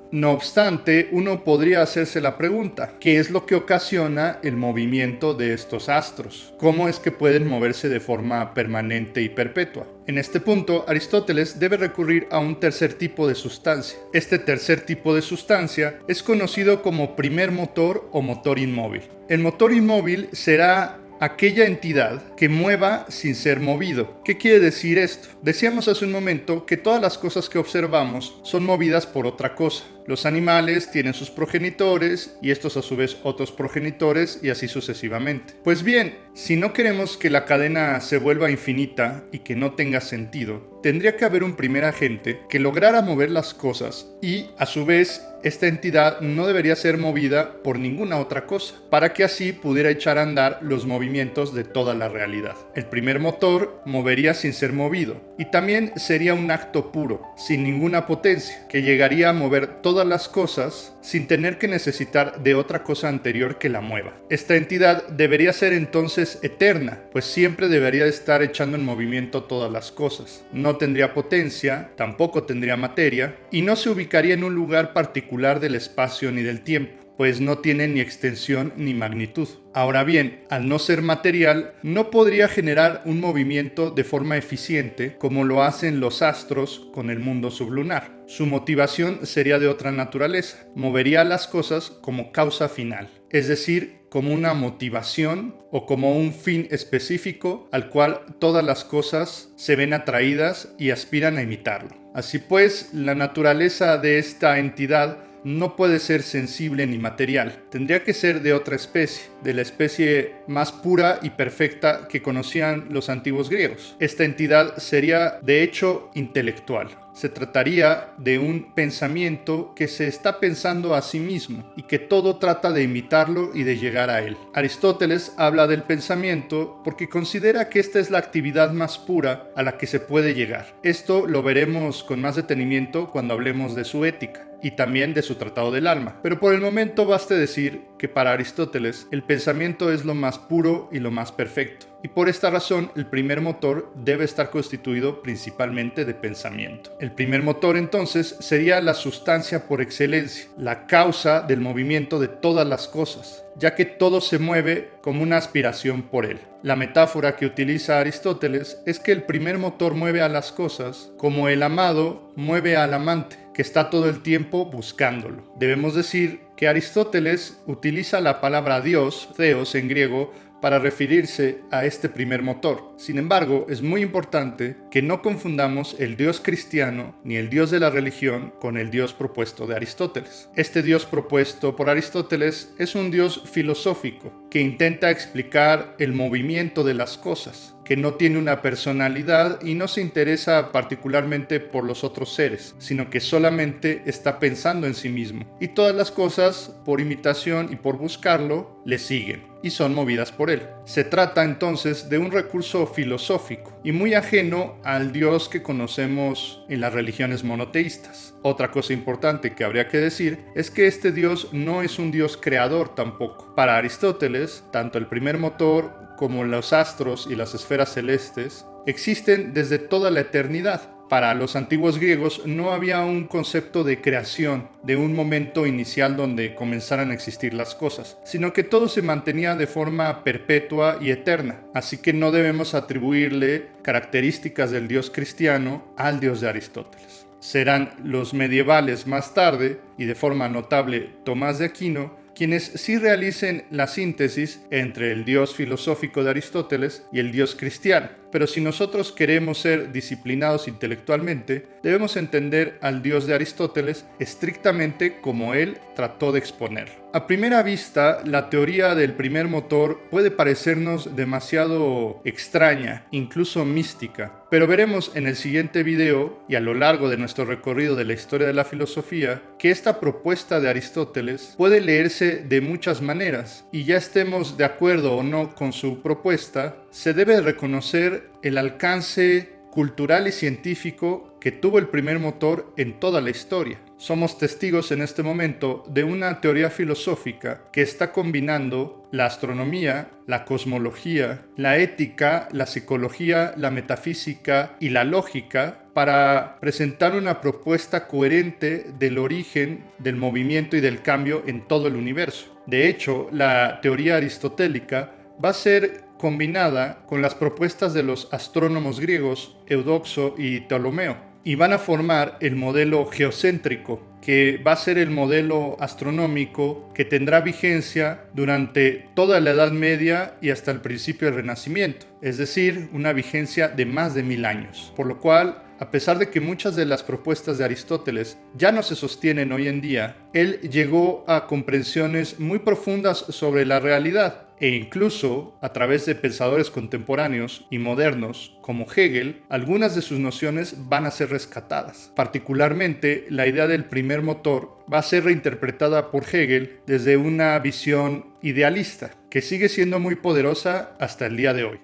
No obstante, uno podría hacerse la pregunta, ¿qué es lo que ocasiona el movimiento de estos astros? ¿Cómo es que pueden moverse de forma permanente y perpetua? En este punto, Aristóteles debe recurrir a un tercer tipo de sustancia. Este tercer tipo de sustancia es conocido como primer motor o motor inmóvil. El motor inmóvil será aquella entidad que mueva sin ser movido. ¿Qué quiere decir esto? Decíamos hace un momento que todas las cosas que observamos son movidas por otra cosa. Los animales tienen sus progenitores y estos a su vez otros progenitores y así sucesivamente. Pues bien, si no queremos que la cadena se vuelva infinita y que no tenga sentido, tendría que haber un primer agente que lograra mover las cosas y a su vez esta entidad no debería ser movida por ninguna otra cosa, para que así pudiera echar a andar los movimientos de toda la realidad. El primer motor movería sin ser movido, y también sería un acto puro, sin ninguna potencia, que llegaría a mover todas las cosas sin tener que necesitar de otra cosa anterior que la mueva. Esta entidad debería ser entonces eterna, pues siempre debería estar echando en movimiento todas las cosas. No tendría potencia, tampoco tendría materia, y no se ubicaría en un lugar particular del espacio ni del tiempo, pues no tiene ni extensión ni magnitud. Ahora bien, al no ser material, no podría generar un movimiento de forma eficiente como lo hacen los astros con el mundo sublunar. Su motivación sería de otra naturaleza, movería las cosas como causa final, es decir, como una motivación o como un fin específico al cual todas las cosas se ven atraídas y aspiran a imitarlo. Así pues, la naturaleza de esta entidad no puede ser sensible ni material. Tendría que ser de otra especie, de la especie más pura y perfecta que conocían los antiguos griegos. Esta entidad sería, de hecho, intelectual. Se trataría de un pensamiento que se está pensando a sí mismo y que todo trata de imitarlo y de llegar a él. Aristóteles habla del pensamiento porque considera que esta es la actividad más pura a la que se puede llegar. Esto lo veremos con más detenimiento cuando hablemos de su ética y también de su Tratado del Alma. Pero por el momento baste decir que para Aristóteles el pensamiento es lo más puro y lo más perfecto. Y por esta razón el primer motor debe estar constituido principalmente de pensamiento. El primer motor entonces sería la sustancia por excelencia, la causa del movimiento de todas las cosas, ya que todo se mueve como una aspiración por él. La metáfora que utiliza Aristóteles es que el primer motor mueve a las cosas como el amado mueve al amante, que está todo el tiempo buscándolo. Debemos decir que Aristóteles utiliza la palabra Dios, theos en griego, para referirse a este primer motor. Sin embargo, es muy importante que no confundamos el Dios cristiano ni el Dios de la religión con el Dios propuesto de Aristóteles. Este Dios propuesto por Aristóteles es un Dios filosófico que intenta explicar el movimiento de las cosas, que no tiene una personalidad y no se interesa particularmente por los otros seres, sino que solamente está pensando en sí mismo. Y todas las cosas, por imitación y por buscarlo, le siguen y son movidas por él. Se trata entonces de un recurso filosófico y muy ajeno al Dios que conocemos en las religiones monoteístas. Otra cosa importante que habría que decir es que este Dios no es un Dios creador tampoco. Para Aristóteles, tanto el primer motor como los astros y las esferas celestes existen desde toda la eternidad. Para los antiguos griegos no había un concepto de creación, de un momento inicial donde comenzaran a existir las cosas, sino que todo se mantenía de forma perpetua y eterna. Así que no debemos atribuirle características del Dios cristiano al Dios de Aristóteles. Serán los medievales más tarde, y de forma notable Tomás de Aquino, quienes sí realicen la síntesis entre el Dios filosófico de Aristóteles y el Dios cristiano. Pero si nosotros queremos ser disciplinados intelectualmente, debemos entender al Dios de Aristóteles estrictamente como él trató de exponer. A primera vista, la teoría del primer motor puede parecernos demasiado extraña, incluso mística, pero veremos en el siguiente video y a lo largo de nuestro recorrido de la historia de la filosofía que esta propuesta de Aristóteles puede leerse de muchas maneras, y ya estemos de acuerdo o no con su propuesta, se debe reconocer el alcance cultural y científico que tuvo el primer motor en toda la historia. Somos testigos en este momento de una teoría filosófica que está combinando la astronomía, la cosmología, la ética, la psicología, la metafísica y la lógica para presentar una propuesta coherente del origen, del movimiento y del cambio en todo el universo. De hecho, la teoría aristotélica va a ser combinada con las propuestas de los astrónomos griegos Eudoxo y Ptolomeo. y van a formar el modelo geocéntrico, que va a ser el modelo astronómico que tendrá vigencia durante toda la Edad Media y hasta el principio del Renacimiento, es decir, una vigencia de más de 1000 años, por lo cual, a pesar de que muchas de las propuestas de Aristóteles ya no se sostienen hoy en día, él llegó a comprensiones muy profundas sobre la realidad e incluso, a través de pensadores contemporáneos y modernos como Hegel, algunas de sus nociones van a ser rescatadas. Particularmente, la idea del primer motor va a ser reinterpretada por Hegel desde una visión idealista, que sigue siendo muy poderosa hasta el día de hoy.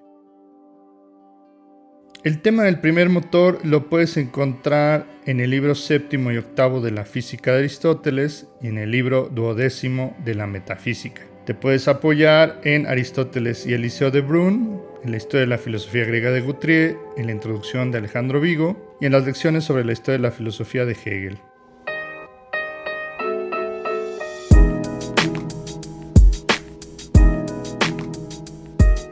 El tema del primer motor lo puedes encontrar en el libro 7º y 8º de la Física de Aristóteles y en el libro 12º de la Metafísica. Te puedes apoyar en Aristóteles y el Liceo de Brun, en la historia de la filosofía griega de Guthrie, en la introducción de Alejandro Vigo y en las lecciones sobre la historia de la filosofía de Hegel.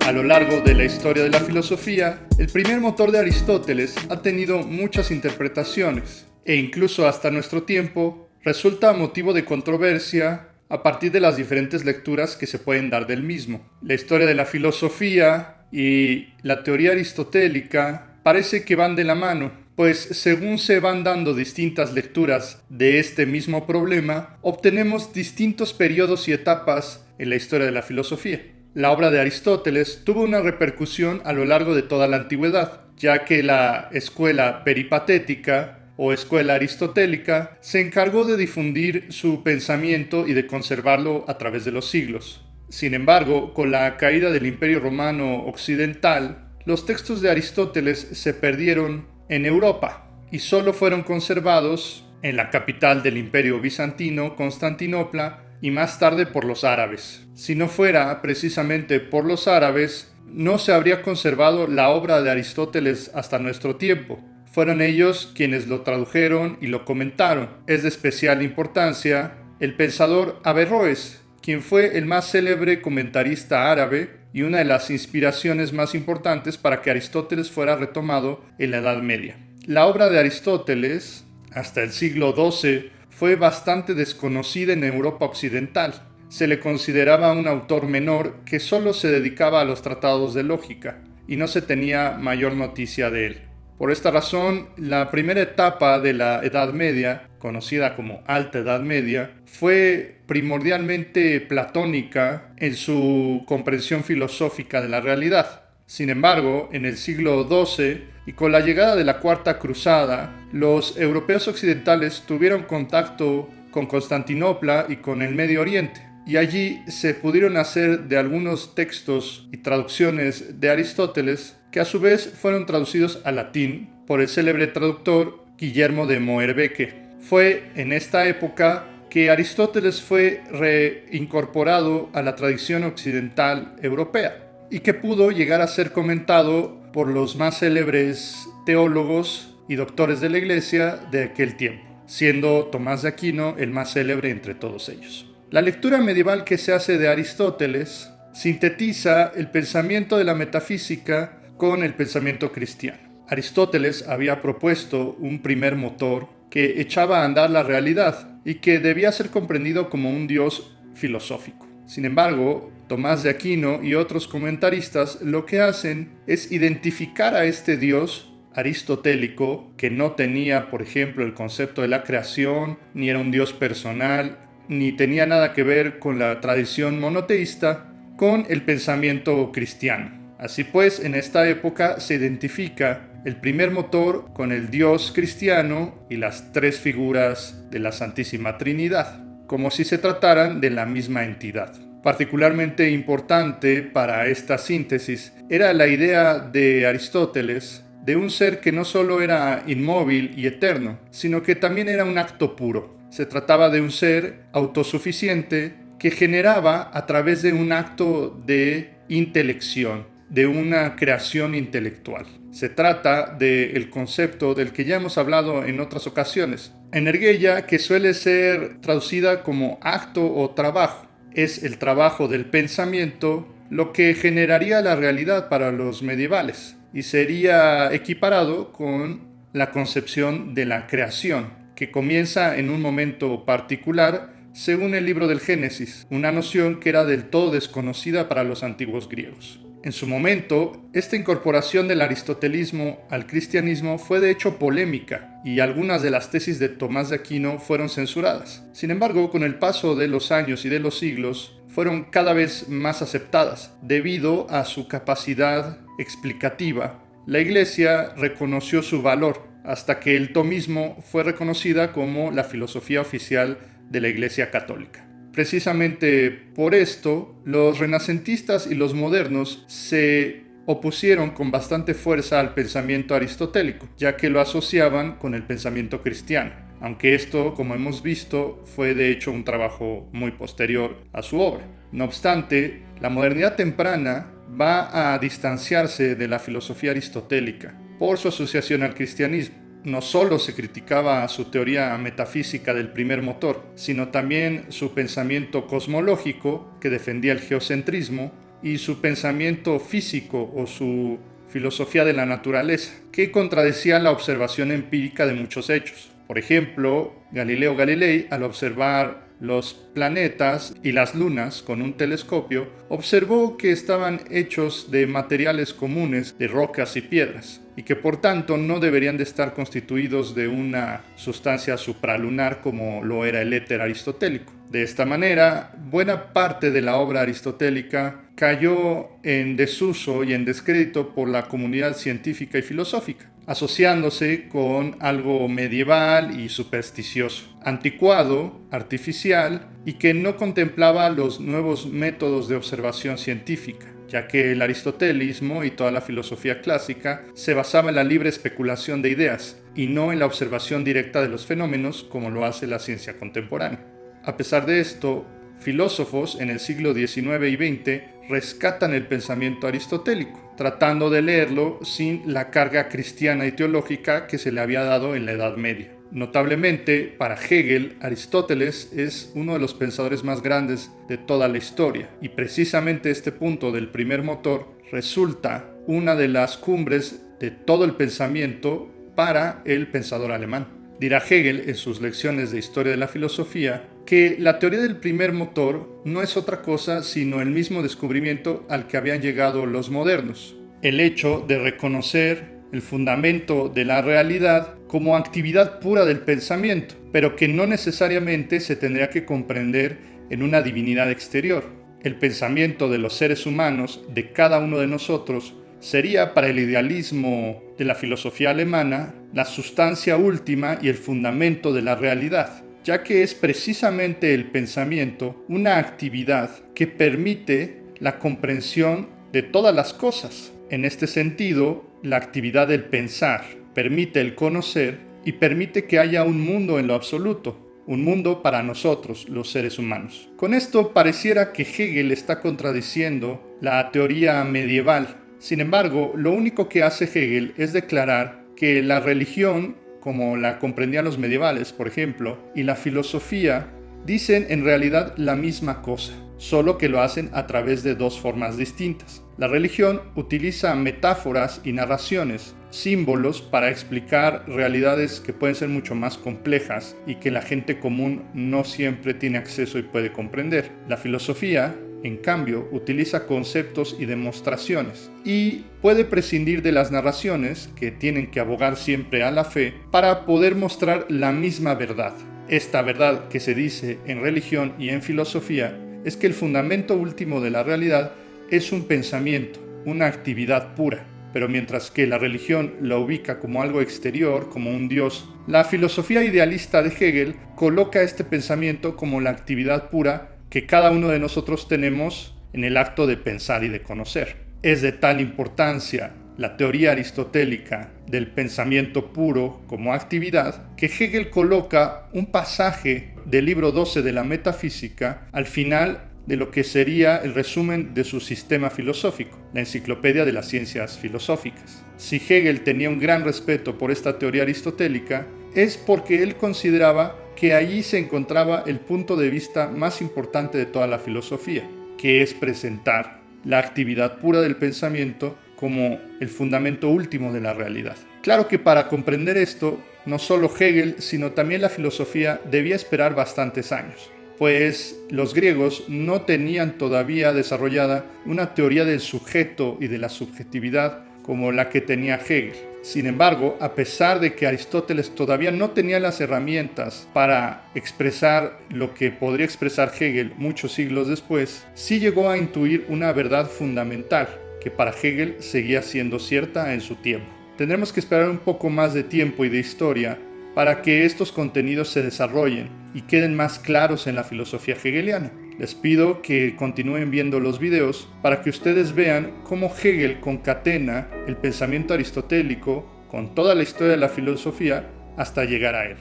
A lo largo de la historia de la filosofía, el primer motor de Aristóteles ha tenido muchas interpretaciones e incluso hasta nuestro tiempo resulta motivo de controversia a partir de las diferentes lecturas que se pueden dar del mismo. La historia de la filosofía y la teoría aristotélica parece que van de la mano, pues según se van dando distintas lecturas de este mismo problema, obtenemos distintos periodos y etapas en la historia de la filosofía. La obra de Aristóteles tuvo una repercusión a lo largo de toda la antigüedad, ya que la escuela peripatética o escuela aristotélica se encargó de difundir su pensamiento y de conservarlo a través de los siglos. Sin embargo, con la caída del Imperio Romano Occidental, los textos de Aristóteles se perdieron en Europa y solo fueron conservados en la capital del Imperio Bizantino, Constantinopla, y más tarde por los árabes. Si no fuera precisamente por los árabes, no se habría conservado la obra de Aristóteles hasta nuestro tiempo. Fueron ellos quienes lo tradujeron y lo comentaron. Es de especial importancia el pensador Averroes, quien fue el más célebre comentarista árabe y una de las inspiraciones más importantes para que Aristóteles fuera retomado en la Edad Media. La obra de Aristóteles, hasta el siglo XII, fue bastante desconocida en Europa occidental. Se le consideraba un autor menor que solo se dedicaba a los tratados de lógica y no se tenía mayor noticia de él. Por esta razón, la primera etapa de la Edad Media, conocida como Alta Edad Media, fue primordialmente platónica en su comprensión filosófica de la realidad. Sin embargo, en el siglo XII y con la llegada de la Cuarta Cruzada, los europeos occidentales tuvieron contacto con Constantinopla y con el Medio Oriente, y allí se pudieron hacer de algunos textos y traducciones de Aristóteles que a su vez fueron traducidos al latín por el célebre traductor Guillermo de Moerbeke. Fue en esta época que Aristóteles fue reincorporado a la tradición occidental europea y que pudo llegar a ser comentado por los más célebres teólogos y doctores de la Iglesia de aquel tiempo, siendo Tomás de Aquino el más célebre entre todos ellos. La lectura medieval que se hace de Aristóteles sintetiza el pensamiento de la metafísica con el pensamiento cristiano. Aristóteles había propuesto un primer motor que echaba a andar la realidad y que debía ser comprendido como un Dios filosófico. Sin embargo, Tomás de Aquino y otros comentaristas lo que hacen es identificar a este Dios aristotélico, que no tenía, por ejemplo, el concepto de la creación, ni era un Dios personal, ni tenía nada que ver con la tradición monoteísta, con el pensamiento cristiano. Así pues, en esta época se identifica el primer motor con el Dios cristiano y las tres figuras de la Santísima Trinidad, como si se trataran de la misma entidad. Particularmente importante para esta síntesis era la idea de Aristóteles de un ser que no solo era inmóvil y eterno, sino que también era un acto puro. Se trataba de un ser autosuficiente que generaba a través de un acto de intelección, de una creación intelectual. Se trata del concepto del que ya hemos hablado en otras ocasiones, energeia, que suele ser traducida como acto o trabajo. Es el trabajo del pensamiento lo que generaría la realidad para los medievales y sería equiparado con la concepción de la creación, que comienza en un momento particular según el libro del Génesis, una noción que era del todo desconocida para los antiguos griegos. En su momento, esta incorporación del aristotelismo al cristianismo fue de hecho polémica y algunas de las tesis de Tomás de Aquino fueron censuradas. Sin embargo, con el paso de los años y de los siglos, fueron cada vez más aceptadas debido a su capacidad explicativa. La Iglesia reconoció su valor hasta que el tomismo fue reconocida como la filosofía oficial de la Iglesia Católica. Precisamente por esto, los renacentistas y los modernos se opusieron con bastante fuerza al pensamiento aristotélico, ya que lo asociaban con el pensamiento cristiano, aunque esto, como hemos visto, fue de hecho un trabajo muy posterior a su obra. No obstante, la modernidad temprana va a distanciarse de la filosofía aristotélica por su asociación al cristianismo. No solo se criticaba su teoría metafísica del primer motor, sino también su pensamiento cosmológico, que defendía el geocentrismo, y su pensamiento físico o su filosofía de la naturaleza, que contradecía la observación empírica de muchos hechos. Por ejemplo, Galileo Galilei, al observar los planetas y las lunas con un telescopio, observó que estaban hechos de materiales comunes, de rocas y piedras, y que por tanto no deberían de estar constituidos de una sustancia supralunar como lo era el éter aristotélico. De esta manera, buena parte de la obra aristotélica cayó en desuso y en descrédito por la comunidad científica y filosófica, asociándose con algo medieval y supersticioso, anticuado, artificial y que no contemplaba los nuevos métodos de observación científica, ya que el aristotelismo y toda la filosofía clásica se basaba en la libre especulación de ideas y no en la observación directa de los fenómenos como lo hace la ciencia contemporánea. A pesar de esto, filósofos en el siglo XIX y XX rescatan el pensamiento aristotélico, tratando de leerlo sin la carga cristiana y teológica que se le había dado en la Edad Media. Notablemente, para Hegel, Aristóteles es uno de los pensadores más grandes de toda la historia, y precisamente este punto del primer motor resulta una de las cumbres de todo el pensamiento para el pensador alemán. Dirá Hegel en sus lecciones de Historia de la Filosofía que la teoría del primer motor no es otra cosa sino el mismo descubrimiento al que habían llegado los modernos. El hecho de reconocer el fundamento de la realidad como actividad pura del pensamiento, pero que no necesariamente se tendría que comprender en una divinidad exterior. El pensamiento de los seres humanos, de cada uno de nosotros, sería para el idealismo de la filosofía alemana la sustancia última y el fundamento de la realidad, ya que es precisamente el pensamiento una actividad que permite la comprensión de todas las cosas. En este sentido, la actividad del pensar permite el conocer y permite que haya un mundo en lo absoluto, un mundo para nosotros, los seres humanos. Con esto pareciera que Hegel está contradiciendo la teoría medieval. Sin embargo, lo único que hace Hegel es declarar que la religión, como la comprendían los medievales, por ejemplo, y la filosofía dicen en realidad la misma cosa, solo que lo hacen a través de dos formas distintas. La religión utiliza metáforas y narraciones, símbolos para explicar realidades que pueden ser mucho más complejas y que la gente común no siempre tiene acceso y puede comprender. La filosofía, en cambio, utiliza conceptos y demostraciones y puede prescindir de las narraciones, que tienen que abogar siempre a la fe, para poder mostrar la misma verdad. Esta verdad que se dice en religión y en filosofía es que el fundamento último de la realidad es un pensamiento, una actividad pura. Pero mientras que la religión la ubica como algo exterior, como un dios, la filosofía idealista de Hegel coloca este pensamiento como la actividad pura que cada uno de nosotros tenemos en el acto de pensar y de conocer. Es de tal importancia la teoría aristotélica del pensamiento puro como actividad que Hegel coloca un pasaje del libro 12 de la Metafísica al final de lo que sería el resumen de su sistema filosófico, la Enciclopedia de las Ciencias Filosóficas. Si Hegel tenía un gran respeto por esta teoría aristotélica, es porque él consideraba que allí se encontraba el punto de vista más importante de toda la filosofía, que es presentar la actividad pura del pensamiento como el fundamento último de la realidad. Claro que para comprender esto, no solo Hegel, sino también la filosofía debía esperar bastantes años, pues los griegos no tenían todavía desarrollada una teoría del sujeto y de la subjetividad como la que tenía Hegel. Sin embargo, a pesar de que Aristóteles todavía no tenía las herramientas para expresar lo que podría expresar Hegel muchos siglos después, sí llegó a intuir una verdad fundamental que para Hegel seguía siendo cierta en su tiempo. Tendremos que esperar un poco más de tiempo y de historia para que estos contenidos se desarrollen y queden más claros en la filosofía hegeliana. Les pido que continúen viendo los videos para que ustedes vean cómo Hegel concatena el pensamiento aristotélico con toda la historia de la filosofía hasta llegar a él.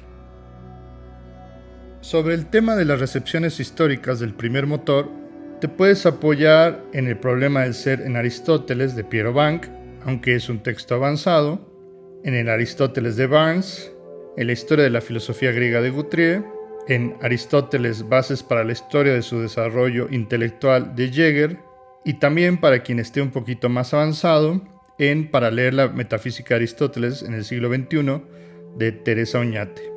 Sobre el tema de las recepciones históricas del primer motor, te puedes apoyar en El problema del ser en Aristóteles de Piero Bank, aunque es un texto avanzado, en el Aristóteles de Barnes, en la historia de la filosofía griega de Guthrie, en Aristóteles, bases para la historia de su desarrollo intelectual de Jäger, y también para quien esté un poquito más avanzado, en Para leer la metafísica de Aristóteles en el siglo XXI, de Teresa Oñate.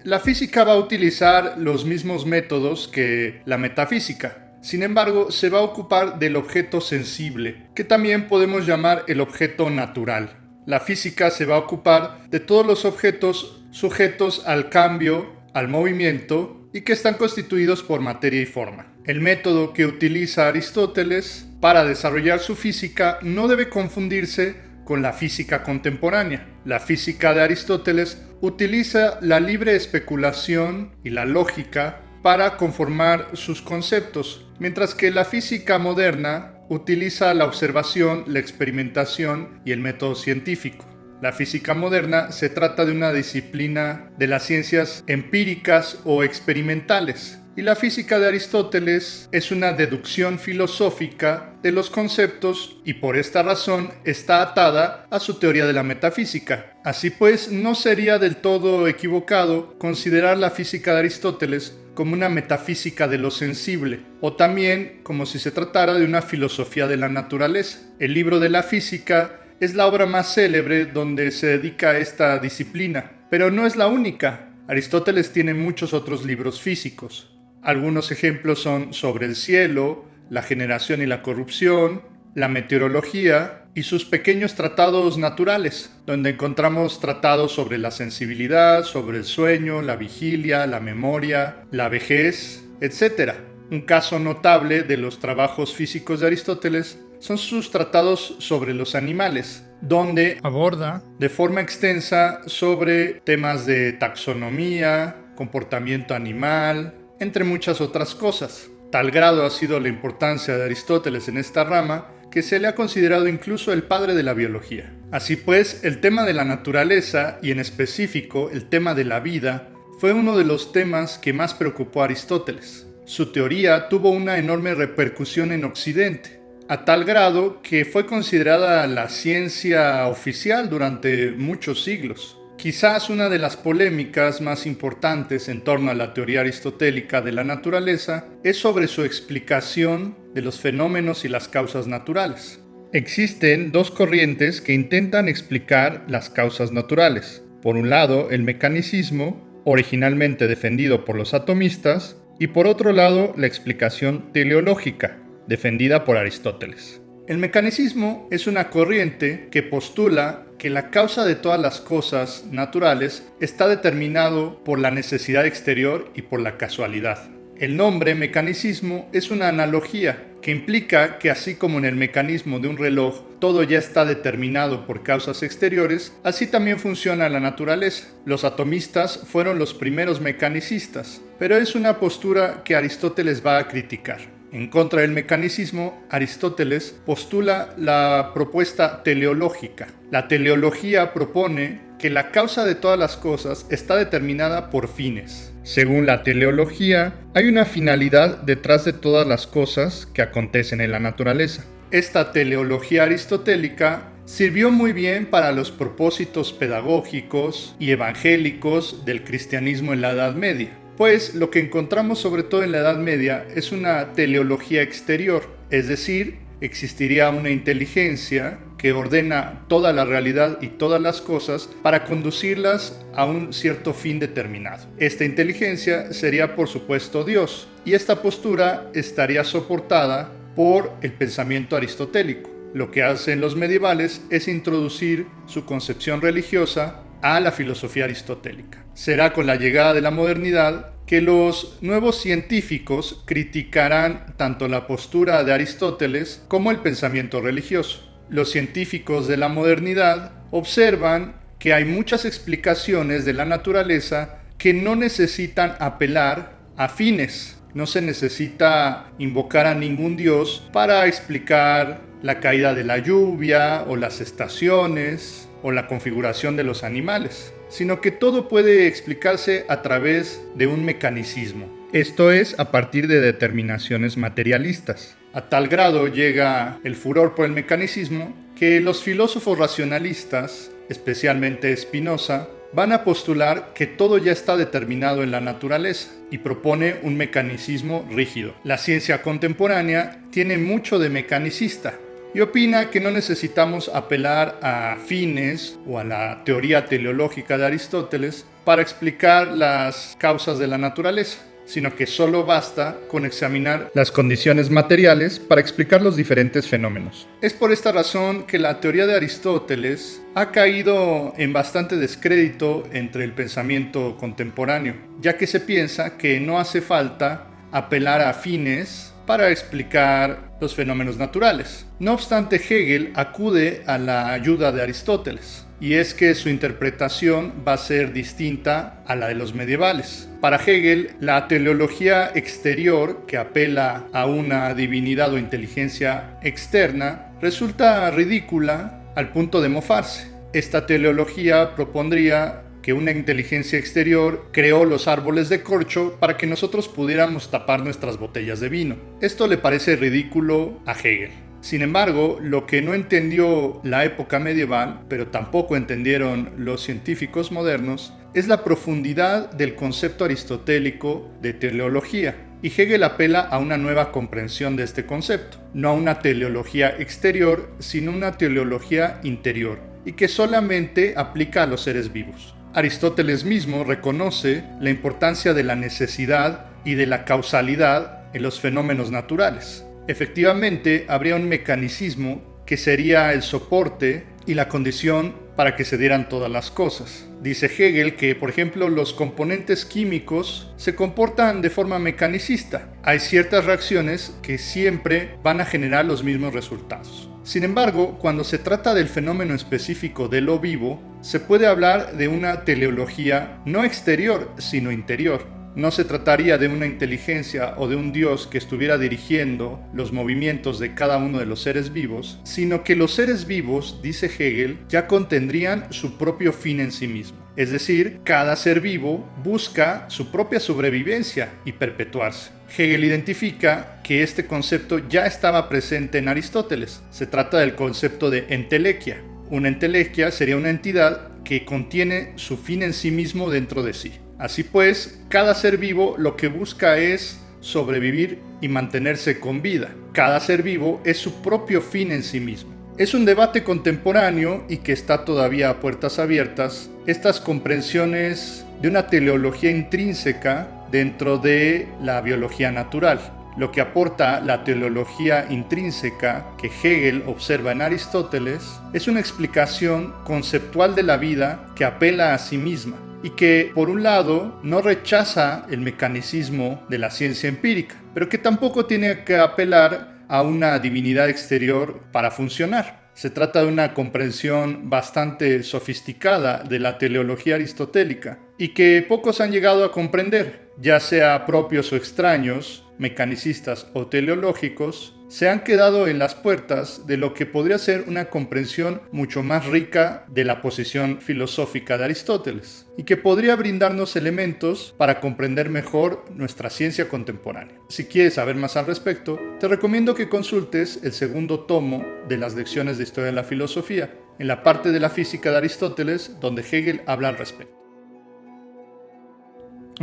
La física va a utilizar los mismos métodos que la metafísica. Sin embargo, se va a ocupar del objeto sensible, que también podemos llamar el objeto natural. La física se va a ocupar de todos los objetos sujetos al cambio, al movimiento, y que están constituidos por materia y forma. El método que utiliza Aristóteles para desarrollar su física no debe confundirse con la física contemporánea. La física de Aristóteles utiliza la libre especulación y la lógica para conformar sus conceptos, mientras que la física moderna utiliza la observación, la experimentación y el método científico. La física moderna se trata de una disciplina de las ciencias empíricas o experimentales, y la física de Aristóteles es una deducción filosófica de los conceptos y por esta razón está atada a su teoría de la metafísica. Así pues, no sería del todo equivocado considerar la física de Aristóteles como una metafísica de lo sensible, o también como si se tratara de una filosofía de la naturaleza. El libro de la física es la obra más célebre donde se dedica a esta disciplina, pero no es la única. Aristóteles tiene muchos otros libros físicos. Algunos ejemplos son sobre el cielo, la generación y la corrupción, la meteorología y sus pequeños tratados naturales, donde encontramos tratados sobre la sensibilidad, sobre el sueño, la vigilia, la memoria, la vejez, etc. Un caso notable de los trabajos físicos de Aristóteles son sus tratados sobre los animales, donde aborda de forma extensa sobre temas de taxonomía, comportamiento animal, entre muchas otras cosas. Tal grado ha sido la importancia de Aristóteles en esta rama que se le ha considerado incluso el padre de la biología. Así pues, el tema de la naturaleza y en específico el tema de la vida fue uno de los temas que más preocupó a Aristóteles. Su teoría tuvo una enorme repercusión en Occidente, a tal grado que fue considerada la ciencia oficial durante muchos siglos. Quizás una de las polémicas más importantes en torno a la teoría aristotélica de la naturaleza es sobre su explicación de los fenómenos y las causas naturales. Existen dos corrientes que intentan explicar las causas naturales. Por un lado, el mecanicismo, originalmente defendido por los atomistas, y por otro lado, la explicación teleológica, defendida por Aristóteles. El mecanicismo es una corriente que postula que la causa de todas las cosas naturales está determinado por la necesidad exterior y por la casualidad. El nombre mecanicismo es una analogía que implica que así como en el mecanismo de un reloj todo ya está determinado por causas exteriores, así también funciona la naturaleza. Los atomistas fueron los primeros mecanicistas, pero es una postura que Aristóteles va a criticar. En contra del mecanicismo, Aristóteles postula la propuesta teleológica. La teleología propone que la causa de todas las cosas está determinada por fines. Según la teleología, hay una finalidad detrás de todas las cosas que acontecen en la naturaleza. Esta teleología aristotélica sirvió muy bien para los propósitos pedagógicos y evangélicos del cristianismo en la Edad Media. Pues lo que encontramos sobre todo en la Edad Media es una teleología exterior, es decir, existiría una inteligencia que ordena toda la realidad y todas las cosas para conducirlas a un cierto fin determinado. Esta inteligencia sería por supuesto Dios, y esta postura estaría soportada por el pensamiento aristotélico. Lo que hacen los medievales es introducir su concepción religiosa a la filosofía aristotélica. Será con la llegada de la modernidad que los nuevos científicos criticarán tanto la postura de Aristóteles como el pensamiento religioso. Los científicos de la modernidad observan que hay muchas explicaciones de la naturaleza que no necesitan apelar a fines. No se necesita invocar a ningún dios para explicar la caída de la lluvia o las estaciones o la configuración de los animales, sino que todo puede explicarse a través de un mecanicismo. Esto es a partir de determinaciones materialistas. A tal grado llega el furor por el mecanicismo que los filósofos racionalistas, especialmente Spinoza, van a postular que todo ya está determinado en la naturaleza y propone un mecanicismo rígido. La ciencia contemporánea tiene mucho de mecanicista y opina que no necesitamos apelar a fines o a la teoría teleológica de Aristóteles para explicar las causas de la naturaleza, sino que solo basta con examinar las condiciones materiales para explicar los diferentes fenómenos. Es por esta razón que la teoría de Aristóteles ha caído en bastante descrédito entre el pensamiento contemporáneo, ya que se piensa que no hace falta apelar a fines para explicar los fenómenos naturales. No obstante, Hegel acude a la ayuda de Aristóteles, y es que su interpretación va a ser distinta a la de los medievales. Para Hegel, la teleología exterior, que apela a una divinidad o inteligencia externa, resulta ridícula al punto de mofarse. Esta teleología propondría que una inteligencia exterior creó los árboles de corcho para que nosotros pudiéramos tapar nuestras botellas de vino. Esto le parece ridículo a Hegel. Sin embargo, lo que no entendió la época medieval, pero tampoco entendieron los científicos modernos, es la profundidad del concepto aristotélico de teleología. Y Hegel apela a una nueva comprensión de este concepto, no a una teleología exterior, sino una teleología interior, y que solamente aplica a los seres vivos. Aristóteles mismo reconoce la importancia de la necesidad y de la causalidad en los fenómenos naturales. Efectivamente, habría un mecanicismo que sería el soporte y la condición para que se dieran todas las cosas. Dice Hegel que, por ejemplo, los componentes químicos se comportan de forma mecanicista. Hay ciertas reacciones que siempre van a generar los mismos resultados. Sin embargo, cuando se trata del fenómeno específico de lo vivo, se puede hablar de una teleología no exterior, sino interior. No se trataría de una inteligencia o de un dios que estuviera dirigiendo los movimientos de cada uno de los seres vivos, sino que los seres vivos, dice Hegel, ya contendrían su propio fin en sí mismo. Es decir, cada ser vivo busca su propia sobrevivencia y perpetuarse. Hegel identifica que este concepto ya estaba presente en Aristóteles. Se trata del concepto de entelequia. Una entelequia sería una entidad que contiene su fin en sí mismo dentro de sí. Así pues, cada ser vivo lo que busca es sobrevivir y mantenerse con vida. Cada ser vivo es su propio fin en sí mismo. Es un debate contemporáneo y que está todavía a puertas abiertas estas comprensiones de una teleología intrínseca dentro de la biología natural. Lo que aporta la teleología intrínseca que Hegel observa en Aristóteles es una explicación conceptual de la vida que apela a sí misma y que, por un lado, no rechaza el mecanicismo de la ciencia empírica, pero que tampoco tiene que apelar a una divinidad exterior para funcionar. Se trata de una comprensión bastante sofisticada de la teleología aristotélica y que pocos han llegado a comprender, ya sea propios o extraños, mecanicistas o teleológicos, se han quedado en las puertas de lo que podría ser una comprensión mucho más rica de la posición filosófica de Aristóteles y que podría brindarnos elementos para comprender mejor nuestra ciencia contemporánea. Si quieres saber más al respecto, te recomiendo que consultes el segundo tomo de las lecciones de Historia de la Filosofía, en la parte de la física de Aristóteles donde Hegel habla al respecto.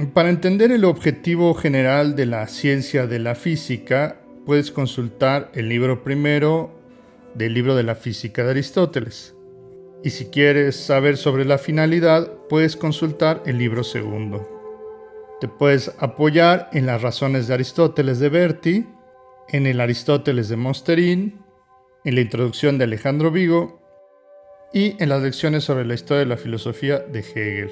Para entender el objetivo general de la ciencia de la física, puedes consultar el libro primero del libro de la física de Aristóteles. Y si quieres saber sobre la finalidad, puedes consultar el libro segundo. Te puedes apoyar en las razones de Aristóteles de Berti, en el Aristóteles de Mosterin, en la introducción de Alejandro Vigo y en las lecciones sobre la historia de la filosofía de Hegel.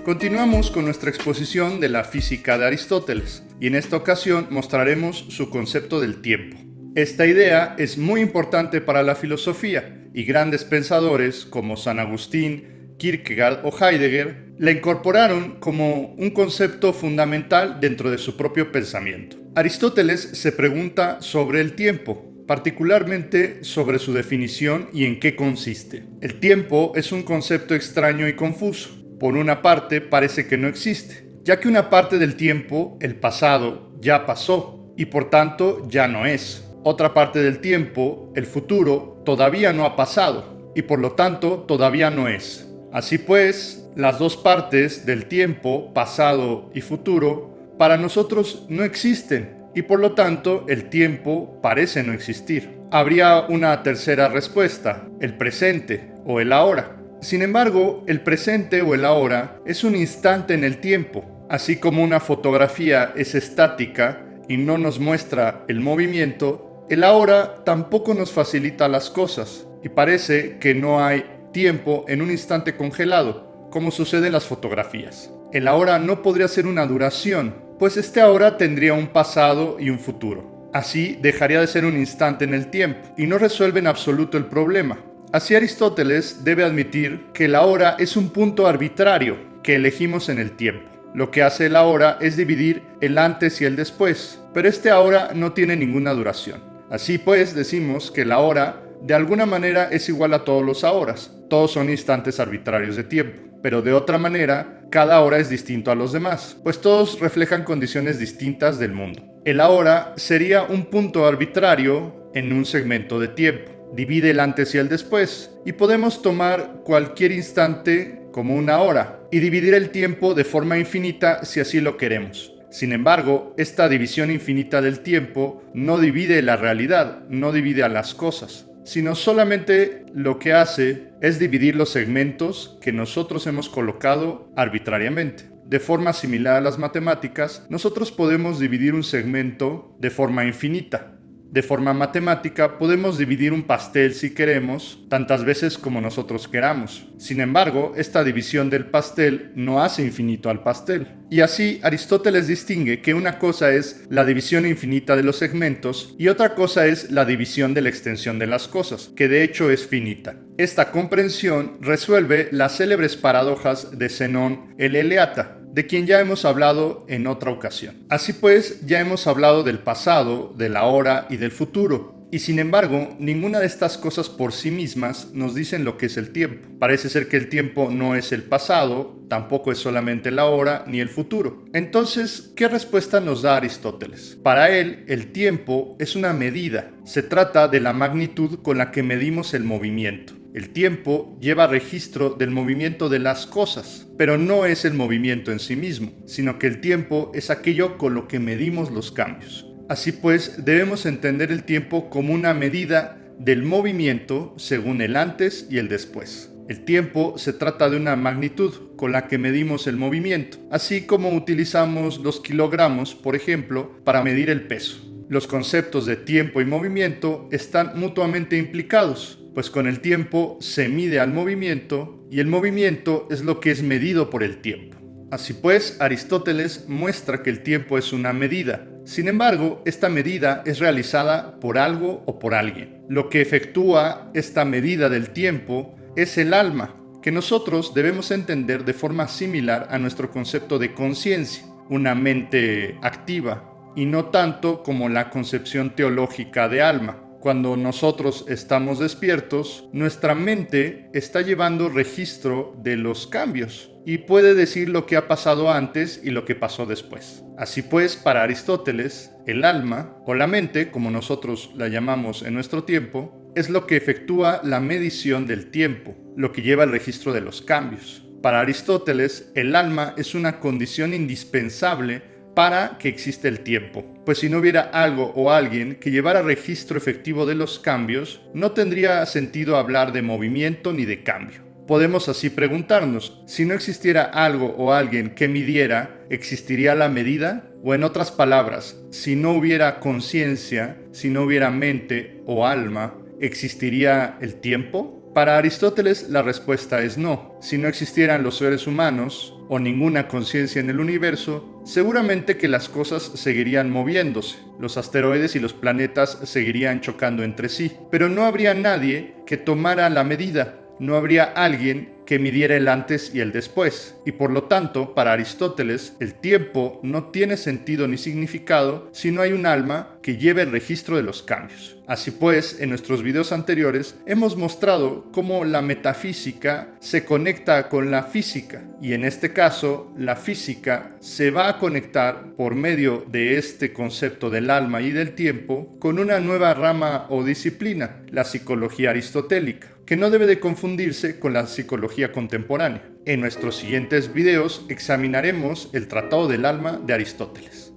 Continuamos con nuestra exposición de la física de Aristóteles y en esta ocasión mostraremos su concepto del tiempo. Esta idea es muy importante para la filosofía y grandes pensadores como San Agustín, Kierkegaard o Heidegger la incorporaron como un concepto fundamental dentro de su propio pensamiento. Aristóteles se pregunta sobre el tiempo, particularmente sobre su definición y en qué consiste. El tiempo es un concepto extraño y confuso. Por una parte, parece que no existe, ya que una parte del tiempo, el pasado, ya pasó y por tanto ya no es. Otra parte del tiempo, el futuro, todavía no ha pasado y por lo tanto todavía no es. Así pues, las dos partes del tiempo, pasado y futuro, para nosotros no existen y por lo tanto el tiempo parece no existir. Habría una tercera respuesta, el presente o el ahora. Sin embargo, el presente o el ahora es un instante en el tiempo. Así como una fotografía es estática y no nos muestra el movimiento, el ahora tampoco nos facilita las cosas y parece que no hay tiempo en un instante congelado, como sucede en las fotografías. El ahora no podría ser una duración, pues este ahora tendría un pasado y un futuro. Así dejaría de ser un instante en el tiempo y no resuelve en absoluto el problema. Así Aristóteles debe admitir que el ahora es un punto arbitrario que elegimos en el tiempo. Lo que hace el ahora es dividir el antes y el después, pero este ahora no tiene ninguna duración. Así pues decimos que el ahora de alguna manera es igual a todos los ahoras. Todos son instantes arbitrarios de tiempo, pero de otra manera cada hora es distinto a los demás, pues todos reflejan condiciones distintas del mundo. El ahora sería un punto arbitrario en un segmento de tiempo. Divide el antes y el después, y podemos tomar cualquier instante como una hora y dividir el tiempo de forma infinita si así lo queremos. Sin embargo, esta división infinita del tiempo no divide la realidad, no divide a las cosas, sino solamente lo que hace es dividir los segmentos que nosotros hemos colocado arbitrariamente. De forma similar a las matemáticas, nosotros podemos dividir un segmento de forma infinita. De forma matemática podemos dividir un pastel si queremos, tantas veces como nosotros queramos. Sin embargo, esta división del pastel no hace infinito al pastel. Y así Aristóteles distingue que una cosa es la división infinita de los segmentos y otra cosa es la división de la extensión de las cosas, que de hecho es finita. Esta comprensión resuelve las célebres paradojas de Zenón el Eleata, de quien ya hemos hablado en otra ocasión. Así pues, ya hemos hablado del pasado, del ahora y del futuro. Y sin embargo, ninguna de estas cosas por sí mismas nos dicen lo que es el tiempo. Parece ser que el tiempo no es el pasado, tampoco es solamente el ahora ni el futuro. Entonces, ¿qué respuesta nos da Aristóteles? Para él, el tiempo es una medida. Se trata de la magnitud con la que medimos el movimiento. El tiempo lleva registro del movimiento de las cosas, pero no es el movimiento en sí mismo, sino que el tiempo es aquello con lo que medimos los cambios. Así pues, debemos entender el tiempo como una medida del movimiento según el antes y el después. El tiempo se trata de una magnitud con la que medimos el movimiento, así como utilizamos los kilogramos, por ejemplo, para medir el peso. Los conceptos de tiempo y movimiento están mutuamente implicados, pues con el tiempo se mide al movimiento y el movimiento es lo que es medido por el tiempo. Así pues, Aristóteles muestra que el tiempo es una medida. Sin embargo, esta medida es realizada por algo o por alguien. Lo que efectúa esta medida del tiempo es el alma, que nosotros debemos entender de forma similar a nuestro concepto de conciencia, una mente activa, y no tanto como la concepción teológica de alma. Cuando nosotros estamos despiertos, nuestra mente está llevando registro de los cambios y puede decir lo que ha pasado antes y lo que pasó después. Así pues, para Aristóteles, el alma, o la mente, como nosotros la llamamos en nuestro tiempo, es lo que efectúa la medición del tiempo, lo que lleva al registro de los cambios. Para Aristóteles, el alma es una condición indispensable para que exista el tiempo, pues si no hubiera algo o alguien que llevara registro efectivo de los cambios, no tendría sentido hablar de movimiento ni de cambio. Podemos así preguntarnos, si no existiera algo o alguien que midiera, ¿existiría la medida? O en otras palabras, si no hubiera conciencia, si no hubiera mente o alma, ¿existiría el tiempo? Para Aristóteles la respuesta es no. Si no existieran los seres humanos o ninguna conciencia en el universo, seguramente que las cosas seguirían moviéndose. Los asteroides y los planetas seguirían chocando entre sí, pero no habría nadie que tomara la medida. No habría alguien que midiera el antes y el después, y por lo tanto, para Aristóteles, el tiempo no tiene sentido ni significado si no hay un alma que lleve el registro de los cambios. Así pues, en nuestros videos anteriores hemos mostrado cómo la metafísica se conecta con la física, y en este caso, la física se va a conectar por medio de este concepto del alma y del tiempo con una nueva rama o disciplina, la psicología aristotélica, que no debe de confundirse con la psicología contemporánea. En nuestros siguientes videos examinaremos el Tratado del Alma de Aristóteles.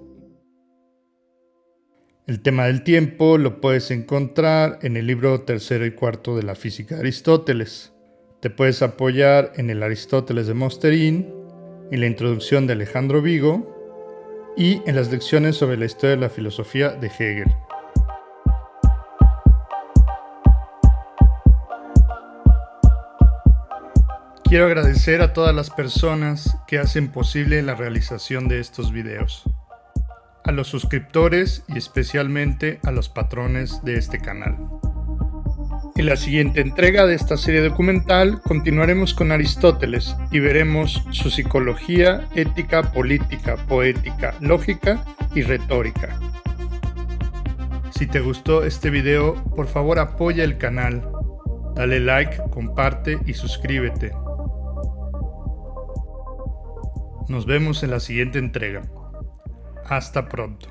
El tema del tiempo lo puedes encontrar en el libro tercero y cuarto de la Física de Aristóteles. Te puedes apoyar en el Aristóteles de Mosterín, en la introducción de Alejandro Vigo y en las lecciones sobre la historia de la filosofía de Hegel. Quiero agradecer a todas las personas que hacen posible la realización de estos videos, a los suscriptores y especialmente a los patrones de este canal. En la siguiente entrega de esta serie documental continuaremos con Aristóteles y veremos su psicología, ética, política, poética, lógica y retórica. Si te gustó este video, por favor apoya el canal, dale like, comparte y suscríbete. Nos vemos en la siguiente entrega. Hasta pronto.